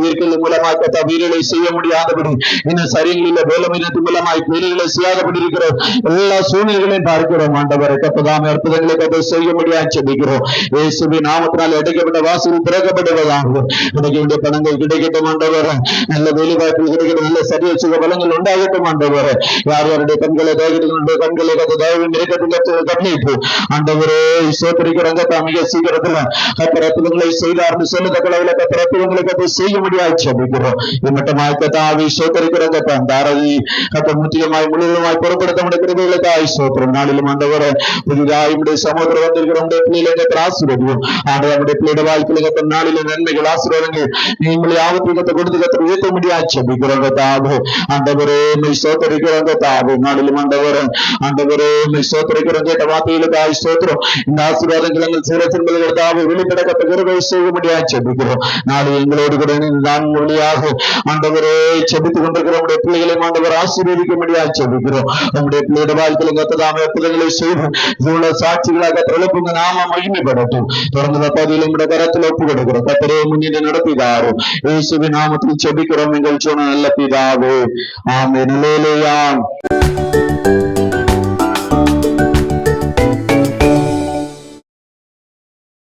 இயற்கையின் மூலமாக வீரர்களை செய்ய முடியாதபடி இன்னும் சரியங்களில் வேலைமையினத்தின் மூலமாய் வேலைகளை செய்யாதபடி இருக்கிற எல்லா சூழ்நிலைகளையும் பார்க்கிறோம். ஆண்டவரை கப்பதாம அற்புதங்களை கதை செய்ய முடியாது செபிக்கிறோம். இயேசுவின் நாமத்தினால் அடைக்கப்பட்ட வாசல் திறக்கப்படுவதாகவும் கிடைக்க வேண்டிய பணங்கள் கிடைக்கட்டும். ஆண்டவர் நல்ல வேலை வாய்ப்புகள் கிடைக்கிற, நல்ல சரிய சுக பலங்கள் உண்டாகட்டும் ஆண்டவரே. யார் யாருடைய கண்களை தயவுடைய கண்களை தயவு நிறைக்கத்தில் கண்ணிப்பு ஆண்டவரே சோதரிக்கிறாங்க. மிக சீக்கிரத்துல கத்தர் அற்புதங்களை செய்தார்னு சொல்லுதக்களை கத்தர் அற்புதங்களை கத்தை செய்ய முடியாது சொல்லிக்கிறோம். இம்மட்டமாய் கத்தாவி சோதரிக்கிறாங்க. தாரதி கத்த முற்றிலுமாய் முழுவதுமாய் பொறுப்படுத்த முடிக்கிறது தாய் சோத்திரம். நாளிலும் ஆண்டவரை புதிதாய் சமுதிரம் வந்திருக்கிற பிள்ளைகளை ஆசீர்வதியும் ஆண்டவர். நம்முடைய பிள்ளைட வாழ்க்கையில கத்த நாளில நன்மைகள் ஆசீர்வாதங்கள் நீங்களே ஆபத்து கத்தை கொடுத்து கத்த உயர்த்த முடியாது சொல்லிக்கிறோங்க. தாவு ஆண்டவரே சோதரிக்கிறாங்க. தாவு நாளிலும் ஆண்டவரே சோதரிக்கிறோம். கேட்ட வார்த்தைகளுக்கு ஆய் சோத்திரம். இந்த ஆசீர்வாதங்கள் எங்கள் சிறப்பு தாவு வெளிப்படக்கத்த கிருபை செய்ய முடியாது செபிக்கிறோம். நாளை எங்களோடு கூட நான் வழியாக ஆண்டவரே செபித்துக் கொண்டிருக்கிற நம்முடைய பிள்ளைகளை ஆண்டவர் ஆசீர்வதிக்க முடியாது செபிக்கிறோம். நம்முடைய பிள்ளையோட வாழ்க்கையில கத்ததாம அற்புதங்களை செய்வோம். இவ்வளவு சாட்சிகளாக தொலைப்புங்க நாம மகிமைப்படட்டும். தொடர்ந்து பகுதியில் நம்முடைய கரத்தில் ஒப்பு கொடுக்கிறோம். கத்தரே முன்னிட்டு நடத்திதாரோ இயேசுவின் நாமத்தில் செபிக்கிறோம் எங்கள் சொன்ன நல்ல பிதாவே. ஆமென். அல்லேலூயா.